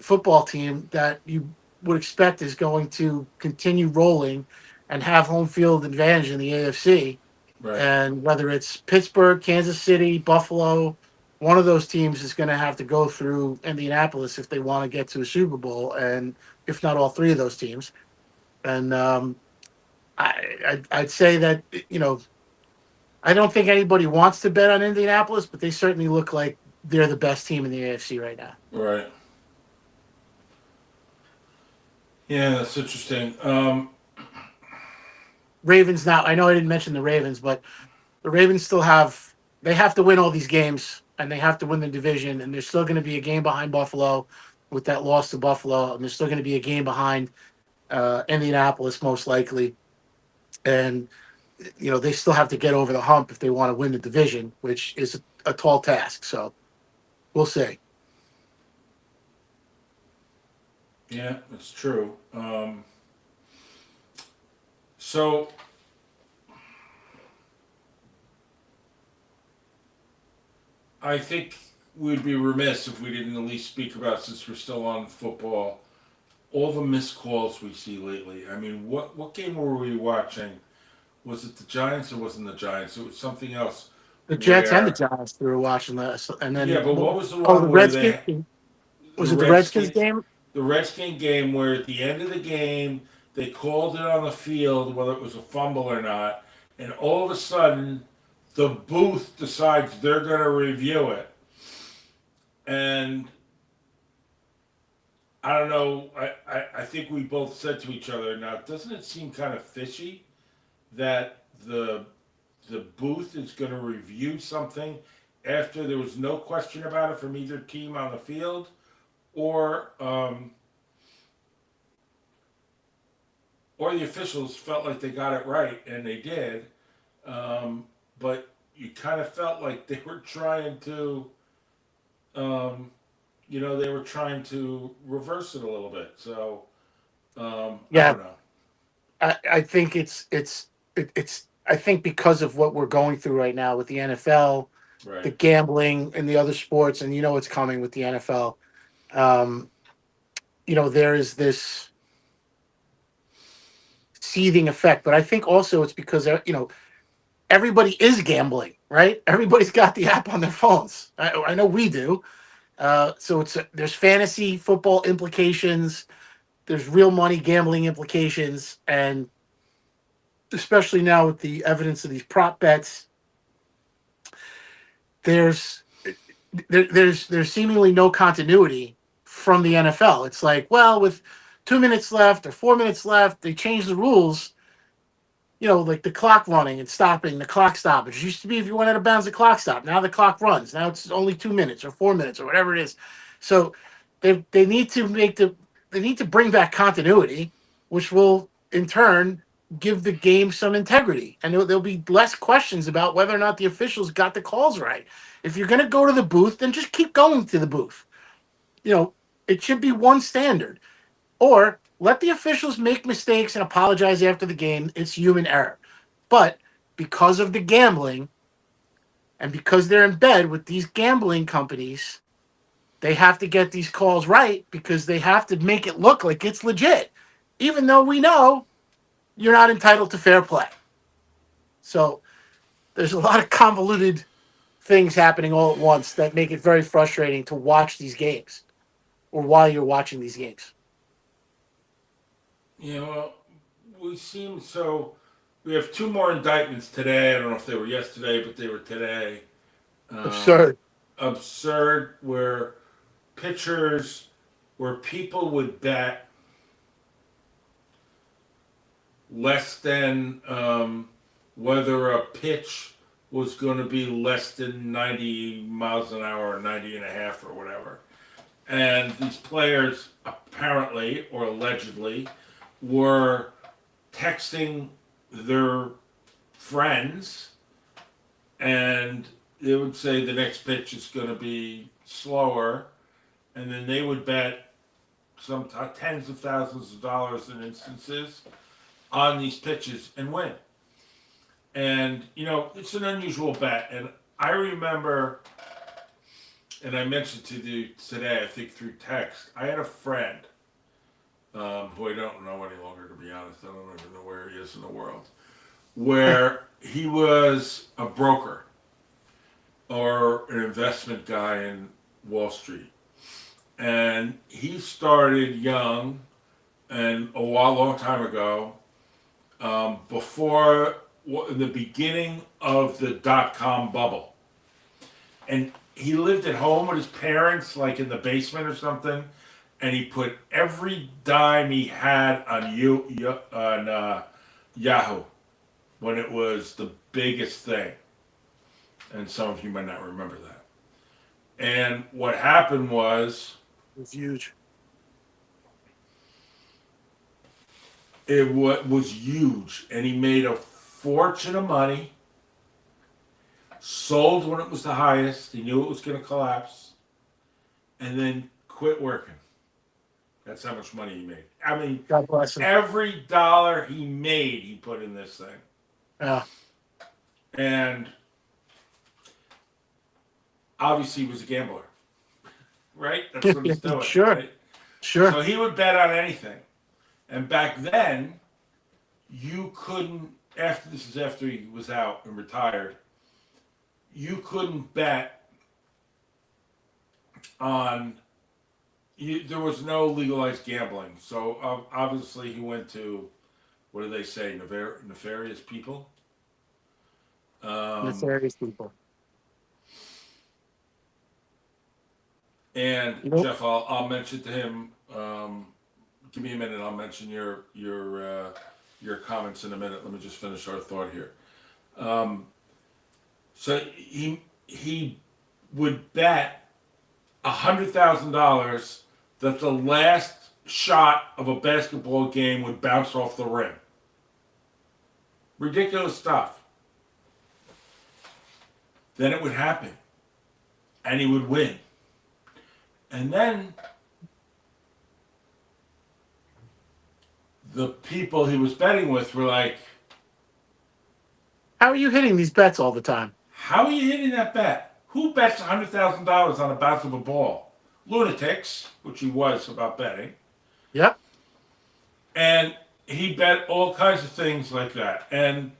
football team that you would expect is going to continue rolling and have home field advantage in the AFC. Right. And whether it's Pittsburgh, Kansas City, Buffalo, one of those teams is going to have to go through Indianapolis if they want to get to a Super Bowl, and if not all three of those teams. And I'd say that I don't think anybody wants to bet on Indianapolis, but they certainly look like they're the best team in the AFC right now. Right. Yeah, that's interesting. Ravens now. I know I didn't mention the Ravens, but the Ravens still they have to win all these games and they have to win the division, and there's still going to be a game behind Buffalo with that loss to Buffalo, and there's still going to be a game behind Indianapolis most likely, and they still have to get over the hump if they want to win the division, which is a tall task. So we'll see. Yeah, it's true. So I think we'd be remiss if we didn't at least speak about, since we're still on football, all the missed calls we see lately. I mean, what game were we watching? Was it the Giants or wasn't the Giants? It was something else. The Jets and the Where Giants we were watching this, and yeah, then but what was the the one where Redskins. the Was it the Redskins Redskins game? the Redskin game where at the end of the game they called it on the field whether it was a fumble or not, and all of a sudden the booth decides they're going to review it, and I don't know. I think we both said to each other, now doesn't it seem kind of fishy that the booth is going to review something after there was no question about it from either team on the field, or or the officials felt like they got it right, and they did, but you kind of felt like they were trying to, um, they were trying to reverse it a little bit. So I Yeah, don't know. I think it's I think because of what we're going through right now with the NFL, the Right. gambling, and the other sports, and what's coming with the NFL. Um, there is this seething effect, but I think also it's because everybody is gambling, right? Everybody's got the app on their phones. I know we do. So there's fantasy football implications, there's real money gambling implications, and especially now with the evidence of these prop bets, there's there's seemingly no continuity from the NFL. It's like, well, with 2 minutes left or 4 minutes left, they changed the rules. Like the clock running and stopping, the clock stoppage. It used to be if you went out of bounds, the clock stopped. Now the clock runs. Now it's only 2 minutes or 4 minutes or whatever it is. So they need to they need to bring back continuity, which will in turn give the game some integrity, and there'll be less questions about whether or not the officials got the calls right. If you're going to go to the booth, then just keep going to the booth. You know, it should be one standard. Or let the officials make mistakes and apologize after the game. It's human error. But because of the gambling and because they're in bed with these gambling companies, they have to get these calls right because they have to make it look like it's legit, even though we know you're not entitled to fair play. So there's a lot of convoluted things happening all at once that make it very frustrating to watch these games or while you're watching these games. Well, we seem so. We have two more indictments today. I don't know if they were yesterday, but they were today. Um, Absurd. Absurd, where pitchers, where people would bet less than whether a pitch was going to be less than 90 miles an hour or 90 and a half or whatever. And these players apparently or allegedly were texting their friends, and they would say the next pitch is going to be slower, and then they would bet some tens of thousands of dollars in instances on these pitches and win. And it's an unusual bet. And I remember, and I mentioned to you today, I think through text, I had a friend who I don't know any longer, to be honest. I don't even know where he is in the world, where he was a broker or an investment guy in Wall Street. And he started young and a long time ago, before the beginning of the dot-com bubble. And he lived at home with his parents, like in the basement or something, and he put every dime he had on Yahoo when it was the biggest thing. And some of you might not remember that. And what happened was, It's huge. it was huge, and he made a fortune of money. Sold when it was the highest. He knew it was going to collapse, and then quit working. That's how much money he made. I mean, God bless him. every dollar he made, he put in this thing. Yeah. And obviously, he was a gambler, right? That's what he's doing. Sure. Right? Sure. So he would bet on anything. And back then, you couldn't, after he was out and retired, you couldn't bet on, there was no legalized gambling. So obviously he went to, what do they say, nefarious people? Nefarious people. And Jeff, I'll mention to him, give me a minute, I'll mention your comments in a minute. Let me just finish our thought here. So he would bet $100,000 that the last shot of a basketball game would bounce off the rim. Ridiculous stuff. Then it would happen, and he would win. And then the people he was betting with were like, how are you hitting these bets all the time? how are you hitting that bet? Who bets $100,000 on a bounce of a ball? Lunatics, which he was about betting. Yep. And he bet all kinds of things like that. And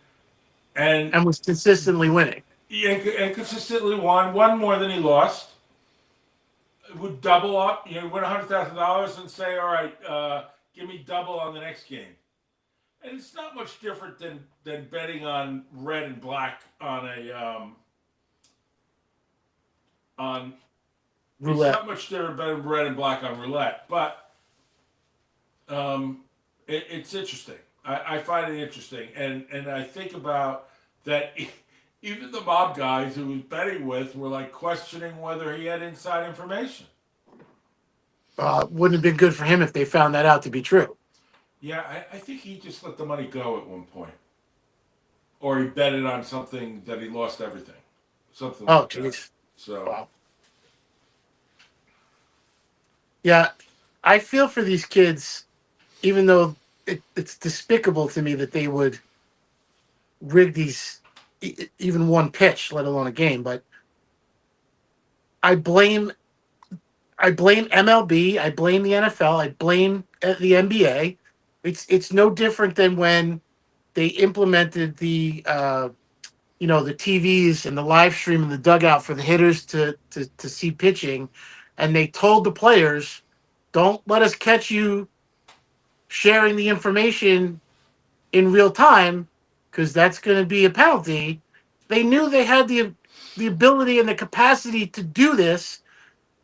was consistently winning. and consistently won more than he lost. Would double up, win $100,000 and say, all right, give me double on the next game. And it's not much different than betting on red and black on a on roulette. It's not much different betting red and black on roulette, but it's interesting. I find it interesting, and I think about that. Even the mob guys who he was betting with were like questioning whether he had inside information. Wouldn't have been good for him if they found that out to be true. Yeah, I think he just let the money go at one point. Or he betted on something that he lost everything. Something like that. Jeez. So. Wow. Yeah, I feel for these kids, even though it's despicable to me that they would rig these, even one pitch, let alone a game. But I blame MLB, I blame the NFL, I blame the NBA. It's no different than when they implemented the the TVs and the live stream in the dugout for the hitters to see pitching, and they told the players, don't let us catch you sharing the information in real time, because that's going to be a penalty. They knew they had the ability and the capacity to do this,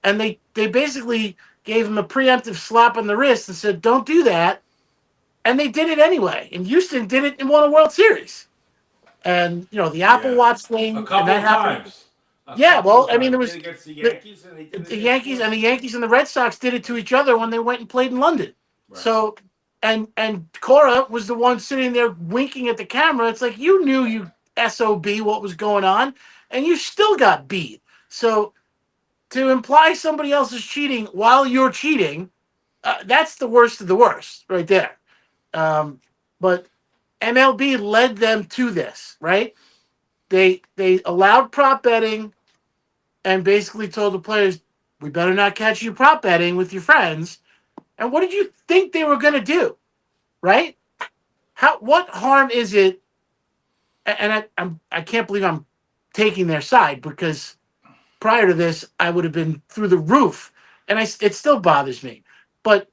and they basically gave him a preemptive slap on the wrist and said, don't do that. And they did it anyway. And Houston did it and won a World Series. And the Apple Yeah, Watch a thing, and couple that of happened. times. A Yeah, couple well, of I mean, times. there They did was it against the the, Yankees, and they did it the against Yankees and the Boston. Yankees and the Red Sox did it to each other when they went and played in London. Right. So, and Cora was the one sitting there winking at the camera. It's like you knew, you sob, what was going on, and you still got beat. So to imply somebody else is cheating while you're cheating, that's the worst of the worst right there. But MLB led them to this, right? They allowed prop betting and basically told the players, "We better not catch you prop betting with your friends." And what did you think they were going to do, right? What harm is it? And I can't believe I'm taking their side, because prior to this I would have been through the roof, and it still bothers me. But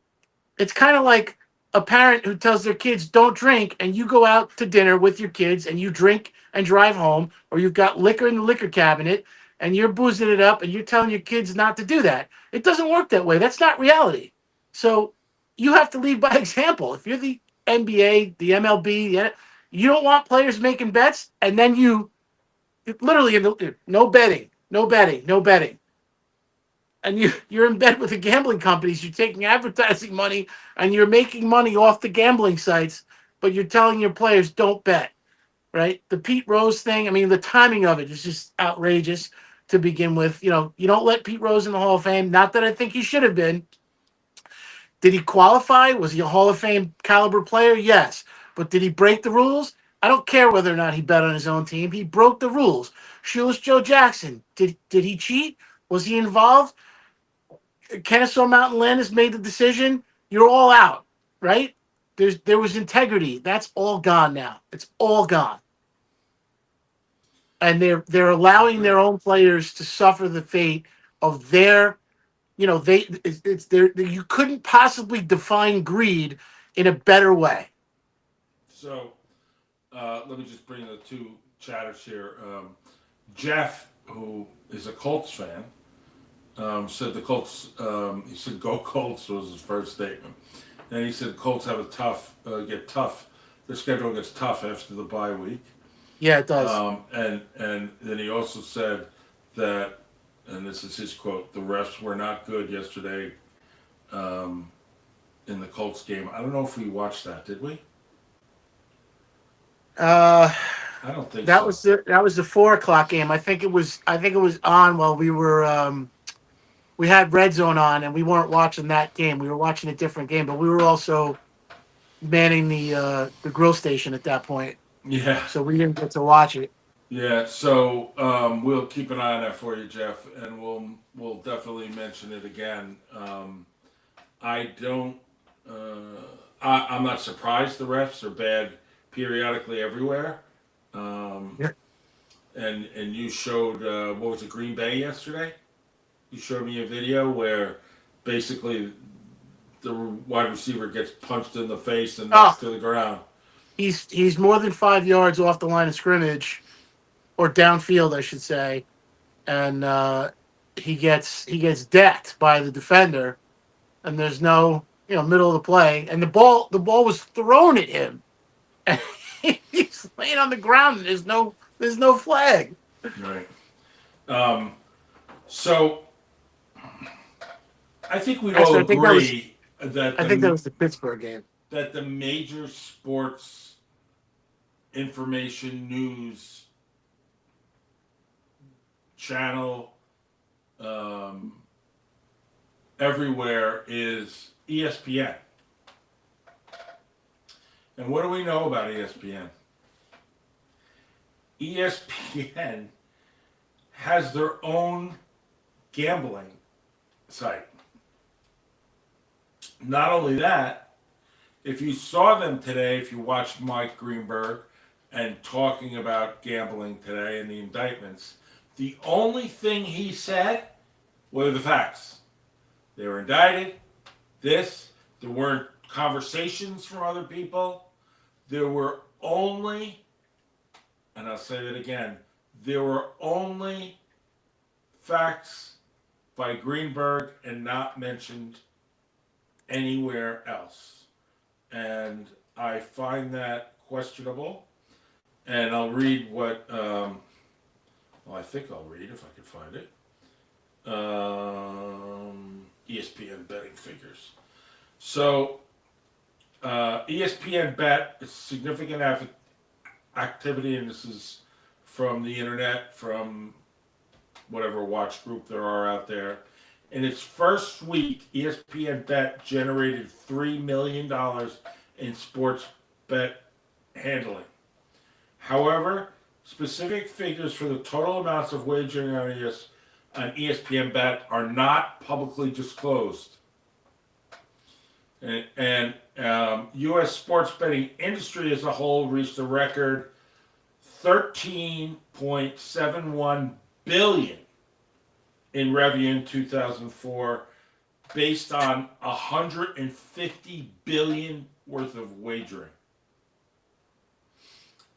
it's kind of like a parent who tells their kids don't drink, and you go out to dinner with your kids and you drink and drive home, or you've got liquor in the liquor cabinet and you're boozing it up and you're telling your kids not to do that. It doesn't work that way. That's not reality. So you have to lead by example. If you're the NBA, the MLB, you don't want players making bets, and then you literally, no betting, no betting, no betting, and you're in bed with the gambling companies. You're taking advertising money and you're making money off the gambling sites, but you're telling your players don't bet, right? The Pete Rose thing, I mean, the timing of it is just outrageous to begin with. You don't let Pete Rose in the Hall of Fame. Not that I think he should have been. Did he qualify? Was he a Hall of Fame caliber player? Yes. But did he break the rules? I don't care whether or not he bet on his own team. He broke the rules. Shoeless Joe Jackson, did he cheat? Was he involved? Kennesaw Mountain Landis made the decision. You're all out, right? There was integrity. That's all gone now. It's all gone, and they're I allowing agree. their own players to suffer the fate of their. It's there. You couldn't possibly define greed in a better way. So let me just bring the two chatters here. Jeff, who is a Colts fan, said the Colts. He said, "Go Colts" was his first statement. And he said Colts have a get tough. Their schedule gets tough after the bye week. Yeah, it does. And then he also said that, and this is his quote: "The refs were not good yesterday um, in the Colts game." I don't know if we watched that. Did we? Uh, I don't think that so. was the 4 o'clock game. I think it was on while we were. We had Red Zone on, and we weren't watching that game. We were watching a different game, but we were also manning the grill station at that point, Yeah, so we didn't get to watch it. yeah. So we'll keep an eye on that for you, Jeff, and we'll definitely mention it again. I don't. I'm not surprised the refs are bad periodically everywhere. Um, Yeah. and you showed what was it, Green Bay yesterday? You showed me a video where basically the wide receiver gets punched in the face and Oh, knocked to the ground. he's more than 5 yards off the line of scrimmage, or downfield, I should say, and he gets decked by the defender, and there's no middle of the play, and the ball was thrown at him, and he's laying on the ground, and there's no flag. Right. Um, so I think we'd all Actually, agree that I think that was the Pittsburgh game. the major sports information news channel um, everywhere is ESPN. And what do we know about ESPN? ESPN has their own gambling site. Not only that, if you saw them today, if you watched Mike Greenberg and talking about gambling today and the indictments, the only thing he said were the facts. They were indicted. There weren't conversations from other people. There were only, and I'll say that again, there were only facts by Greenberg and not mentioned anywhere else. And I find that questionable. And I'll read what, I think I'll read if I can find it. ESPN betting figures. So, ESPN bet is significant activity, and this is from the internet, from whatever watch group there are out there. In its first week, ESPN Bet generated $3 million in sports bet handling. However, specific figures for the total amounts of wagering on ESPN Bet are not publicly disclosed. And U.S. sports betting industry as a whole reached a record $13.71 billion in revenue in 2004, based on 150 billion worth of wagering,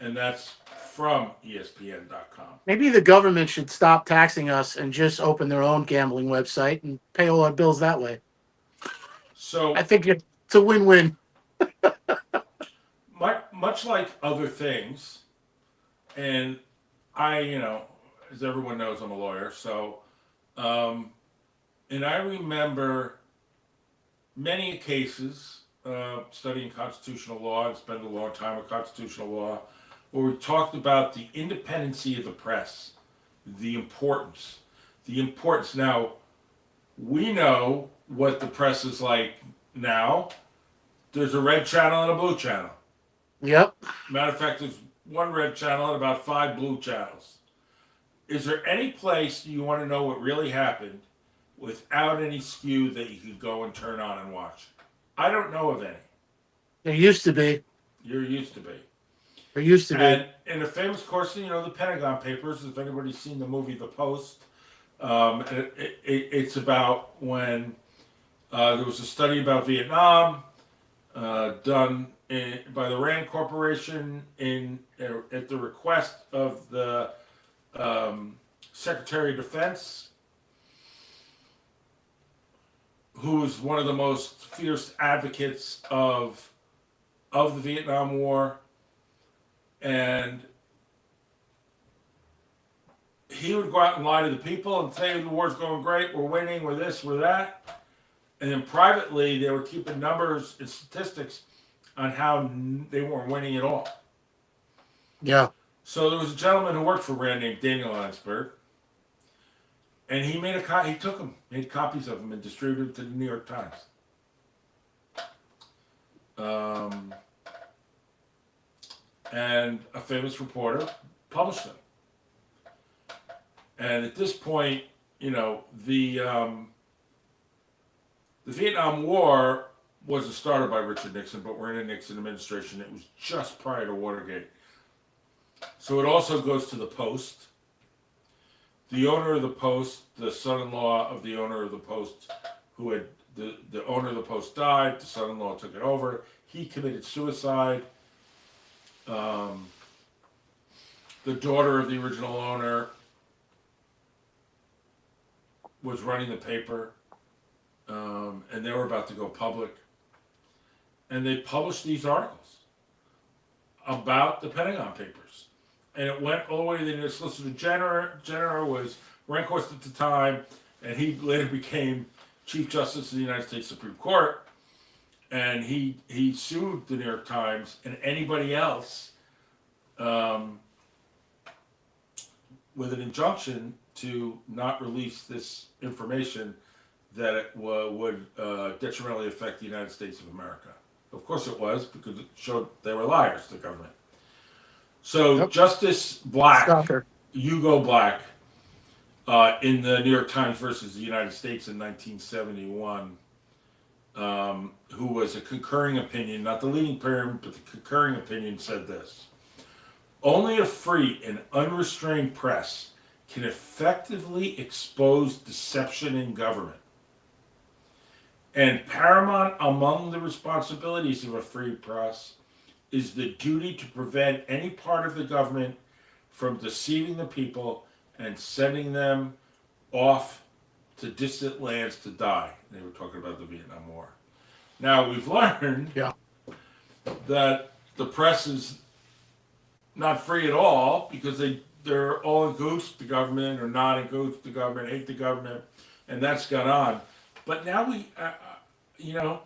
and that's from ESPN.com. Maybe the government should stop taxing us and just open their own gambling website and pay all our bills that way. So I think it's a win-win. much like other things, and I, as everyone knows, I'm a lawyer, so. And I remember many cases studying constitutional law and spent a long time with constitutional law, where we talked about the independency of the press, the importance. Now, we know what the press is like now. There's a red channel and a blue channel. Yep. Matter of fact, there's one red channel and about 5 blue channels. Is there any place you want to know what really happened without any skew that you could go and turn on and watch? I don't know of any. There used to be. There used to be. There used to be. And in a famous course, the Pentagon Papers, if anybody's seen the movie The Post, it's about when there was a study about Vietnam done by the Rand Corporation at the request of the Secretary of Defense, who was one of the most fierce advocates of the Vietnam War, and he would go out and lie to the people and say the war's going great, we're winning, we're this, we're that, and then privately they were keeping numbers and statistics on how they weren't winning at all. Yeah. So there was a gentleman who worked for Rand named Daniel Ellsberg, and he made made copies of them and distributed them to the New York Times. And a famous reporter published them. And at this point, the Vietnam War wasn't started by Richard Nixon, but we're in a Nixon administration. It was just prior to Watergate. So it also goes to the Post. The owner of the Post, the son-in-law of the owner of the Post, who had the owner of the Post died, the son-in-law took it over. He committed suicide. The daughter of the original owner was running the paper, and they were about to go public. And they published these articles about the Pentagon Papers. And it went all the way to the Solicitor General was Rehnquist at the time, and he later became Chief Justice of the United States Supreme Court. And he sued the New York Times and anybody else with an injunction to not release this information that it would detrimentally affect the United States of America. Of course it was, because it showed they were liars, the government. So Yep. Justice Black, Stalker. Hugo Black, in the New York Times versus the United States in 1971, who was a concurring opinion, not the leading opinion, but the concurring opinion, said this: only a free and unrestrained press can effectively expose deception in government. And paramount among the responsibilities of a free press is the duty to prevent any part of the government from deceiving the people and sending them off to distant lands to die. They were talking about the Vietnam War. Now, we've learned Yeah. that the press is not free at all because they're all in cahoots with the government or not in cahoots with the government, hate the government, and that's gone on. But now you know,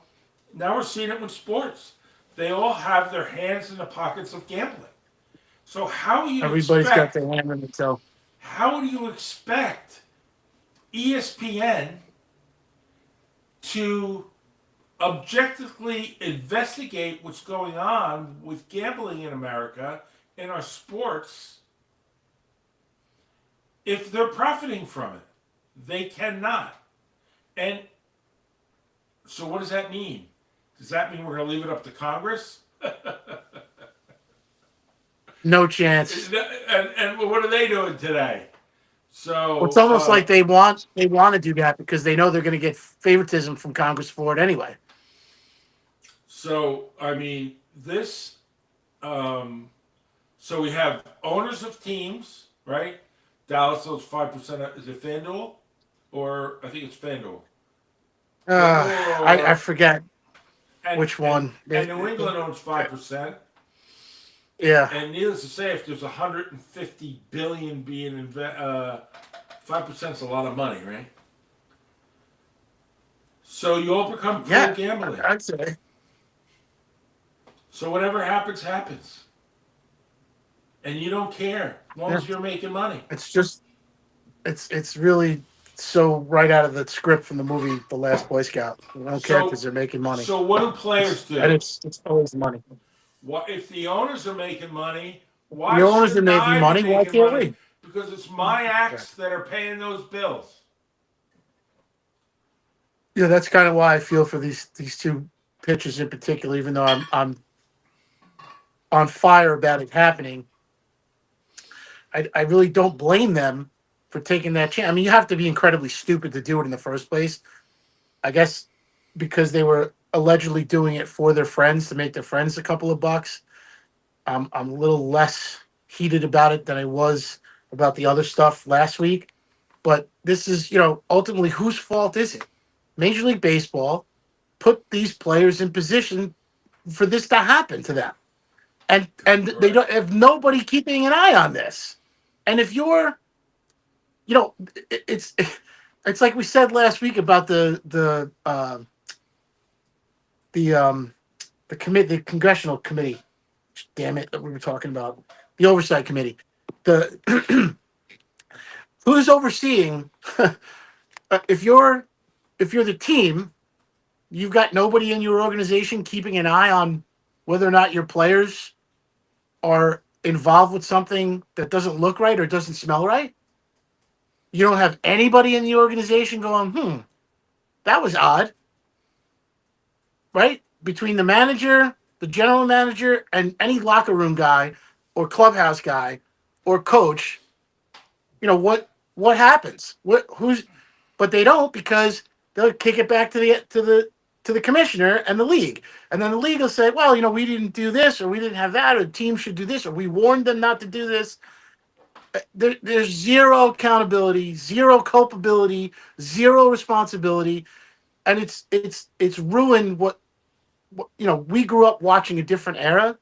now we're seeing it with sports. They all have their hands in the pockets of gambling. So Everybody's got their hand in it. So how do you expect ESPN to objectively investigate what's going on with gambling in America in our sports if they're profiting from it? They cannot. And so what does that mean? Does that mean we're going to leave it up to Congress? no chance. And what are they doing today? Well, it's So almost like they want to do that because they know they're going to get favoritism from Congress for it anyway. So I mean this. So we have owners of teams, right? Dallas owns 5%. Is it FanDuel, or I think it's FanDuel. I forget And, which one. And New England owns 5%. Yeah. And needless to say, if there's 150 billion being 5% is a lot of money, right? So you all become pro gambling. I'd say. So whatever happens, happens. And you don't care as long as you're making money. It's just, it's really so right out of the script from the movie The Last Boy Scout. They don't care because they're making money. So what do players do? And it's always money. What if the owners are making money? Why The owners are shouldn't I making be money. Why making can't money? we? Because it's my acts that are paying those bills. Yeah, that's kind of why I feel for these two pitchers in particular. Even though I'm on fire about it happening, I really don't blame them for taking that chance. I mean, you have to be incredibly stupid to do it in the first place. I guess because they were allegedly doing it for their friends to make their friends a couple of bucks. I'm a little less heated about it than I was about the other stuff last week. But this is, ultimately whose fault is it? Major League Baseball put these players in position for this to happen to them. And they don't have nobody keeping an eye on this. And if you're, it's like we said last week about the congressional committee. Damn it, that we were talking about the oversight committee. The who's overseeing? If you're the team, you've got nobody in your organization keeping an eye on whether or not your players are involved with something that doesn't look right or doesn't smell right. You don't have anybody in the organization going, that was odd. Right? Between the manager, the general manager, and any locker room guy or clubhouse guy or coach, what happens? But they don't, because they'll kick it back to the commissioner and the league. And then the league will say, well, we didn't do this, or we didn't have that, or the team should do this, or we warned them not to do this. There's zero accountability, zero culpability, zero responsibility. And it's ruined what we grew up watching a different era.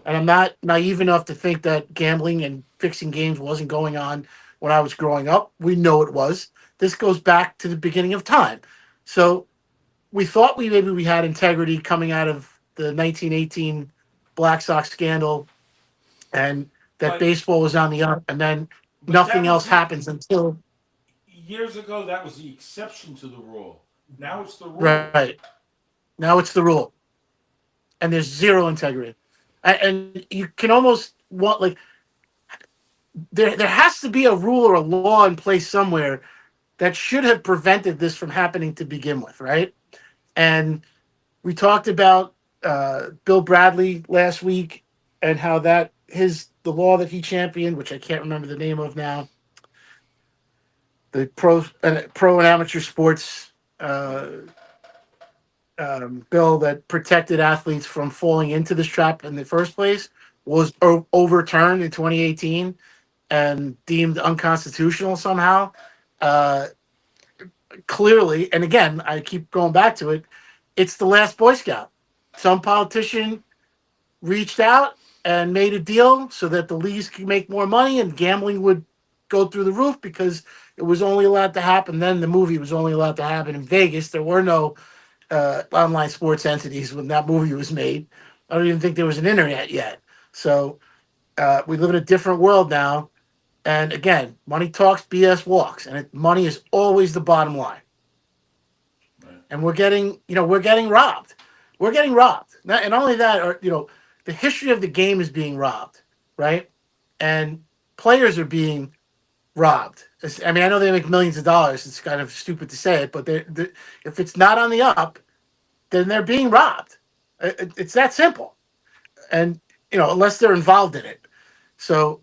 And I'm not naive enough to think that gambling and fixing games wasn't going on when I was growing up. We know it was. This goes back to the beginning of time. So we thought we had integrity coming out of the 1918 Black Sox scandal, and that baseball was on the up, and then nothing else happens until years ago. That was the exception to the rule. Now it's the rule. Right. Now it's the rule. And there's zero integrity. And you can almost want, there has to be a rule or a law in place somewhere that should have prevented this from happening to begin with, right? And we talked about Bill Bradley last week and how the law that he championed, which I can't remember the name of now, the pro and amateur sports bill that protected athletes from falling into this trap in the first place, was overturned in 2018 and deemed unconstitutional somehow. Clearly, and again, I keep going back to it, it's the last Boy Scout. Some politician reached out and made a deal so that the leagues could make more money and gambling would go through the roof because it was only allowed to happen then. The movie was only allowed to happen in Vegas. There were no online sports entities when that movie was made. I don't even think there was an internet yet. So we live in a different world now. And again, money talks, BS walks, and money is always the bottom line. Right. And we're getting robbed. We're getting robbed. And not only that, or the history of the game is being robbed, right? And players are being robbed. I mean, I know they make millions of dollars. It's kind of stupid to say it, but if it's not on the up, then they're being robbed. It's that simple. And unless they're involved in it. So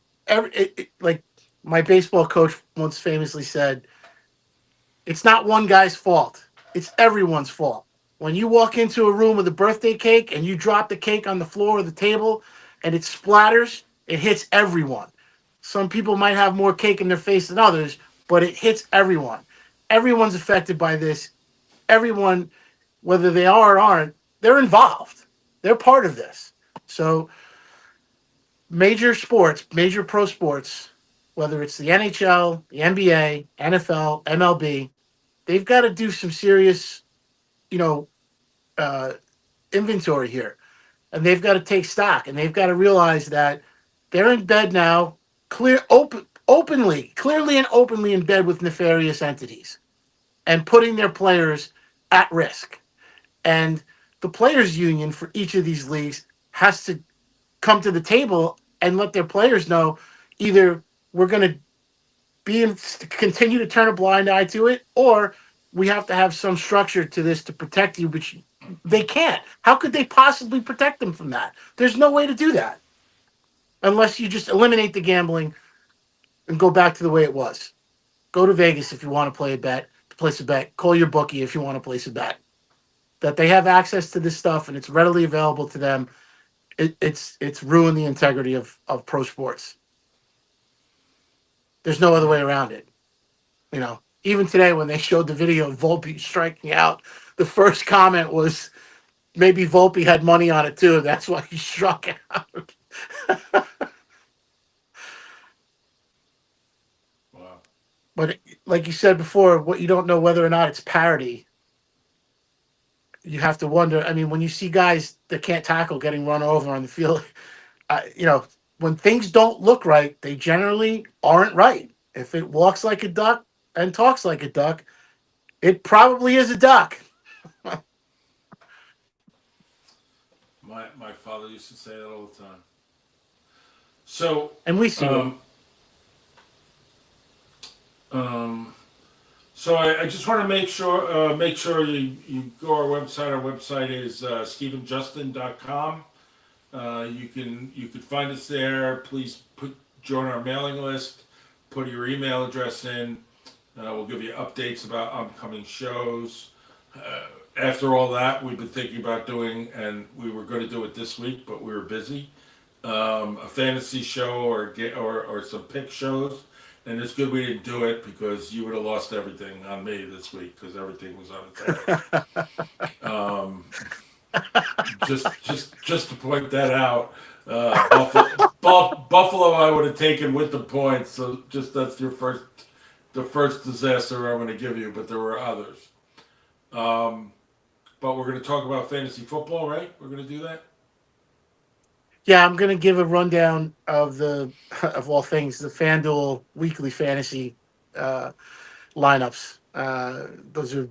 like my baseball coach once famously said, it's not one guy's fault. It's everyone's fault. When you walk into a room with a birthday cake and you drop the cake on the floor or the table and it splatters, it hits everyone. Some people might have more cake in their face than others, but it hits everyone. Everyone's affected by this. Everyone, whether they are or aren't, they're involved. They're part of this. So major sports, major pro sports, whether it's the NHL, the NBA, NFL, MLB, they've got to do some serious, you know, uh, inventory here, and they've got to take stock, and they've got to realize that they're in bed now, clearly and openly in bed with nefarious entities, and putting their players at risk. And the players' union for each of these leagues has to come to the table and let their players know either we're going to continue to turn a blind eye to it, or we have to have some structure to this to protect you, which they can't. How could they possibly protect them from that? There's no way to do that unless you just eliminate the gambling and go back to the way it was. Go to Vegas if you want to place a bet. Call your bookie if you want to place a bet. That they have access to this stuff and it's readily available to them. It's ruined the integrity of pro sports. There's no other way around it. Even today when they showed the video of Volpe striking out, the first comment was maybe Volpe had money on it too. That's why he struck out. Wow. But like you said before, what you don't know whether or not it's parody. You have to wonder. I mean, when you see guys that can't tackle getting run over on the field, when things don't look right, they generally aren't right. If it walks like a duck and talks like a duck, it probably is a duck. My father used to say that all the time. So, And we see it. um, um, so I just want to make sure you go to our website. Our website is stephenjustin.com. You can find us there. Please join our mailing list. Put your email address in. We'll give you updates about upcoming shows. After all that, we've been thinking about doing, and we were going to do it this week, but we were busy. A fantasy show or some pick shows, and it's good we didn't do it because you would have lost everything on me this week because everything was on the table. Just to point that out. Buffalo, I would have taken with the points. So that's the first disaster I'm going to give you, but there were others. But we're going to talk about fantasy football, right? We're going to do that. Yeah, I'm gonna give a rundown of all things, the FanDuel weekly fantasy lineups. Those are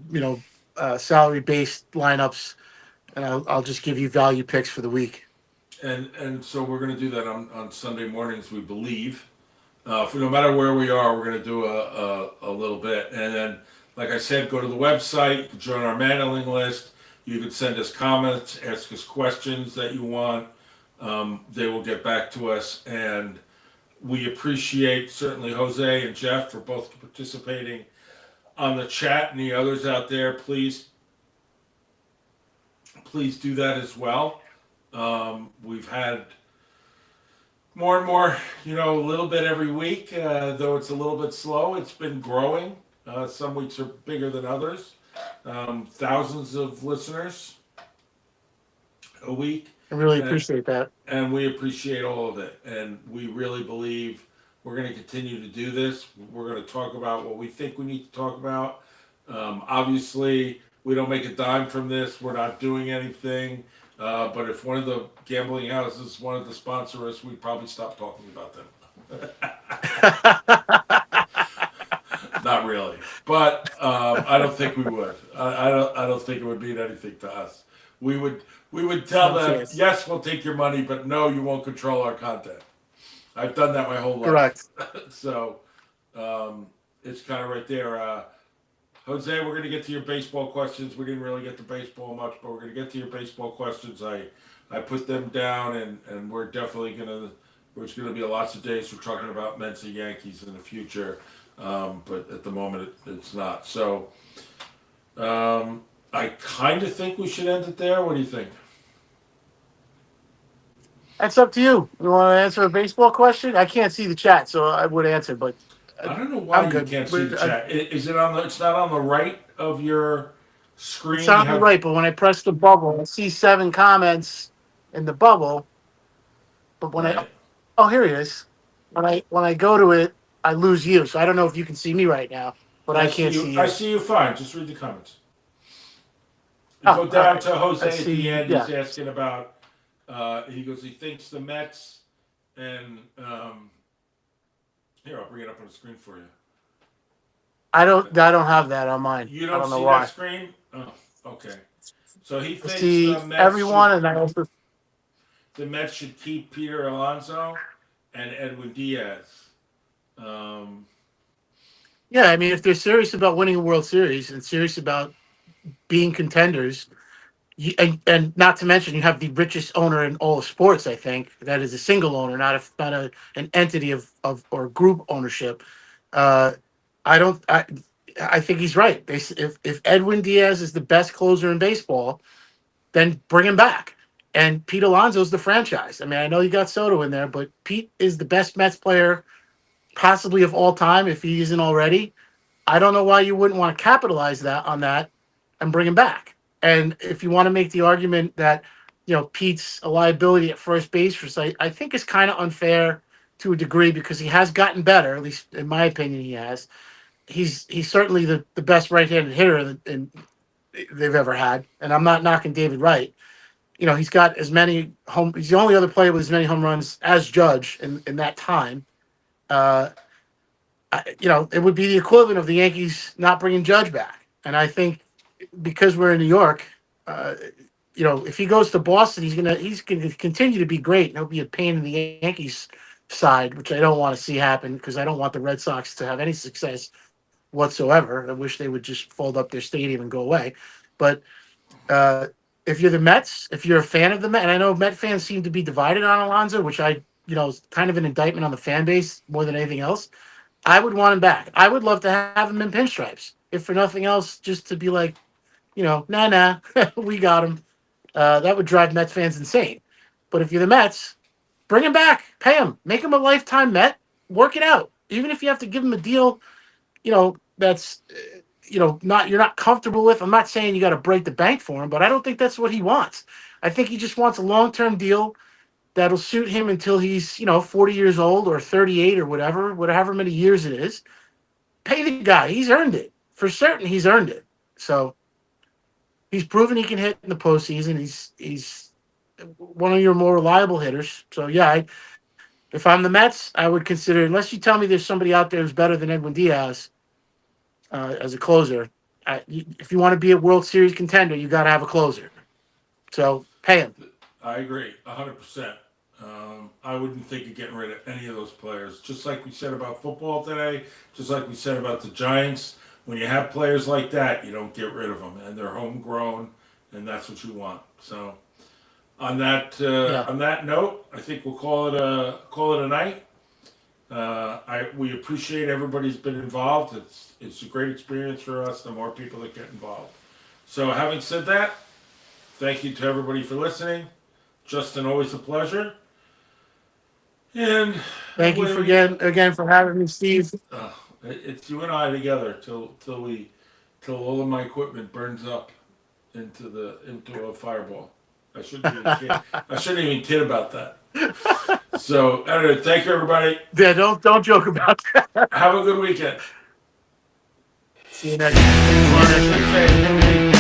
salary based lineups, and I'll just give you value picks for the week. And so we're going to do that on Sunday mornings, we believe. For no matter where we are, we're going to do a little bit, and then, like I said, go to the website. You can join our mailing list. You can send us comments, ask us questions that you want. They will get back to us, and we appreciate certainly Jose and Jeff for both participating on the chat, and the others out there. Please do that as well. We've had more and more, a little bit every week, though it's a little bit slow. It's been growing. Some weeks are bigger than others. Thousands of listeners a week. I really And, appreciate that. and we appreciate all of it. And we really believe we're going to continue to do this. We're going to talk about what we think we need to talk about. Obviously, we don't make a dime from this. We're not doing anything. But if one of the gambling houses wanted to sponsor us, we'd probably stop talking about them. Not really, but I don't think we would. I don't think it would mean anything to us. We would we would tell No them, chance. yes, we'll take your money, but no, you won't control our content. I've done that my whole life, Correct. so it's kind of right there. Jose, we're gonna get to your baseball questions. We didn't really get to baseball much, but we're gonna get to your baseball questions. I put them down, and we're definitely gonna. There's gonna be lots of days we're talking about Mets and Yankees in the future, but at the moment it's not. So I kind of think we should end it there. What do you think? That's up to you. You want to answer a baseball question? I can't see the chat, so I would answer, but uh, I don't know why I'm you good. can't see the chat. Is it on the? It's not on the right of your It's screen. You on the have right, but when I press the bubble, I see 7 comments in the bubble. But when I right. oh, here it is. When I go to it, I lose you. So I don't know if you can see me right now, but I I see can't you. see I you. see you fine. Just read the comments. You Oh, go all down right. to Jose I at the see. end. Yeah, He's asking about. He goes. He thinks the Mets and here I'll bring it up on the screen for you. I don't have that on mine. You I don't don't know see that why. screen? Oh, okay. So he I thinks see everyone, and I also the Mets should keep Peter Alonso and Edwin Diaz. Um, yeah. I mean, if they're serious about winning a World Series and serious about being contenders, and not to mention you have the richest owner in all of sports. I think that is a single owner, not an entity of or group ownership. Uh, I don't. I think he's right. If Edwin Diaz is the best closer in baseball, then bring him back. And Pete Alonso's the franchise. I mean, I know you got Soto in there, but Pete is the best Mets player possibly of all time if he isn't already. I don't know why you wouldn't want to capitalize that on that and bring him back. And if you want to make the argument that Pete's a liability at first base, which I think is kind of unfair to a degree because he has gotten better. At least in my opinion, he has. He's certainly the best right-handed hitter they've ever had. And I'm not knocking David Wright. He's got as many home. He's the only other player with as many home runs as Judge in that time. Uh, it would be the equivalent of the Yankees not bringing Judge back. And I think because we're in New York, uh, if he goes to Boston, he's gonna continue to be great, and he'll be a pain in the Yankees side, which I don't want to see happen because I don't want the Red Sox to have any success whatsoever. I wish they would just fold up their stadium and go away. But uh, if you're the Mets, if you're a fan of the Mets, and I know Met fans seem to be divided on Alonso, which is kind of an indictment on the fan base more than anything else. I would want him back. I would love to have him in pinstripes, if for nothing else, just to be like, nah, we got him. That would drive Mets fans insane. But if you're the Mets, bring him back, pay him, make him a lifetime Met, work it out. Even if you have to give him a deal, that's not you're not comfortable with. I'm not saying you got to break the bank for him, but I don't think that's what he wants. I think he just wants a long term deal that'll suit him until he's 40 years old or 38 or whatever many years it is. Pay the guy. He's earned it. For certain, he's earned it. So he's proven he can hit in the postseason. He's one of your more reliable hitters. So yeah, if I'm the Mets, I would consider, unless you tell me there's somebody out there who's better than Edwin Diaz as a closer. If you want to be a World Series contender, you got to have a closer. So pay him. I agree, 100%. I wouldn't think of getting rid of any of those players. Just like we said about football today, just like we said about the Giants. When you have players like that, you don't get rid of them, and they're homegrown, and that's what you want. So, Yeah. on that note, I think we'll call it a night. We appreciate everybody's been involved. It's a great experience for us. The more people that get involved. So, having said that, thank you to everybody for listening. Justin, always a pleasure. And Thank you when for we, again for having me, Steve. it's you and I together till all of my equipment burns up into a fireball. I shouldn't even kid. I shouldn't even kid about that. So, anyway, thank you, everybody. Yeah, don't joke about that. Have a good weekend. See you next week. Say,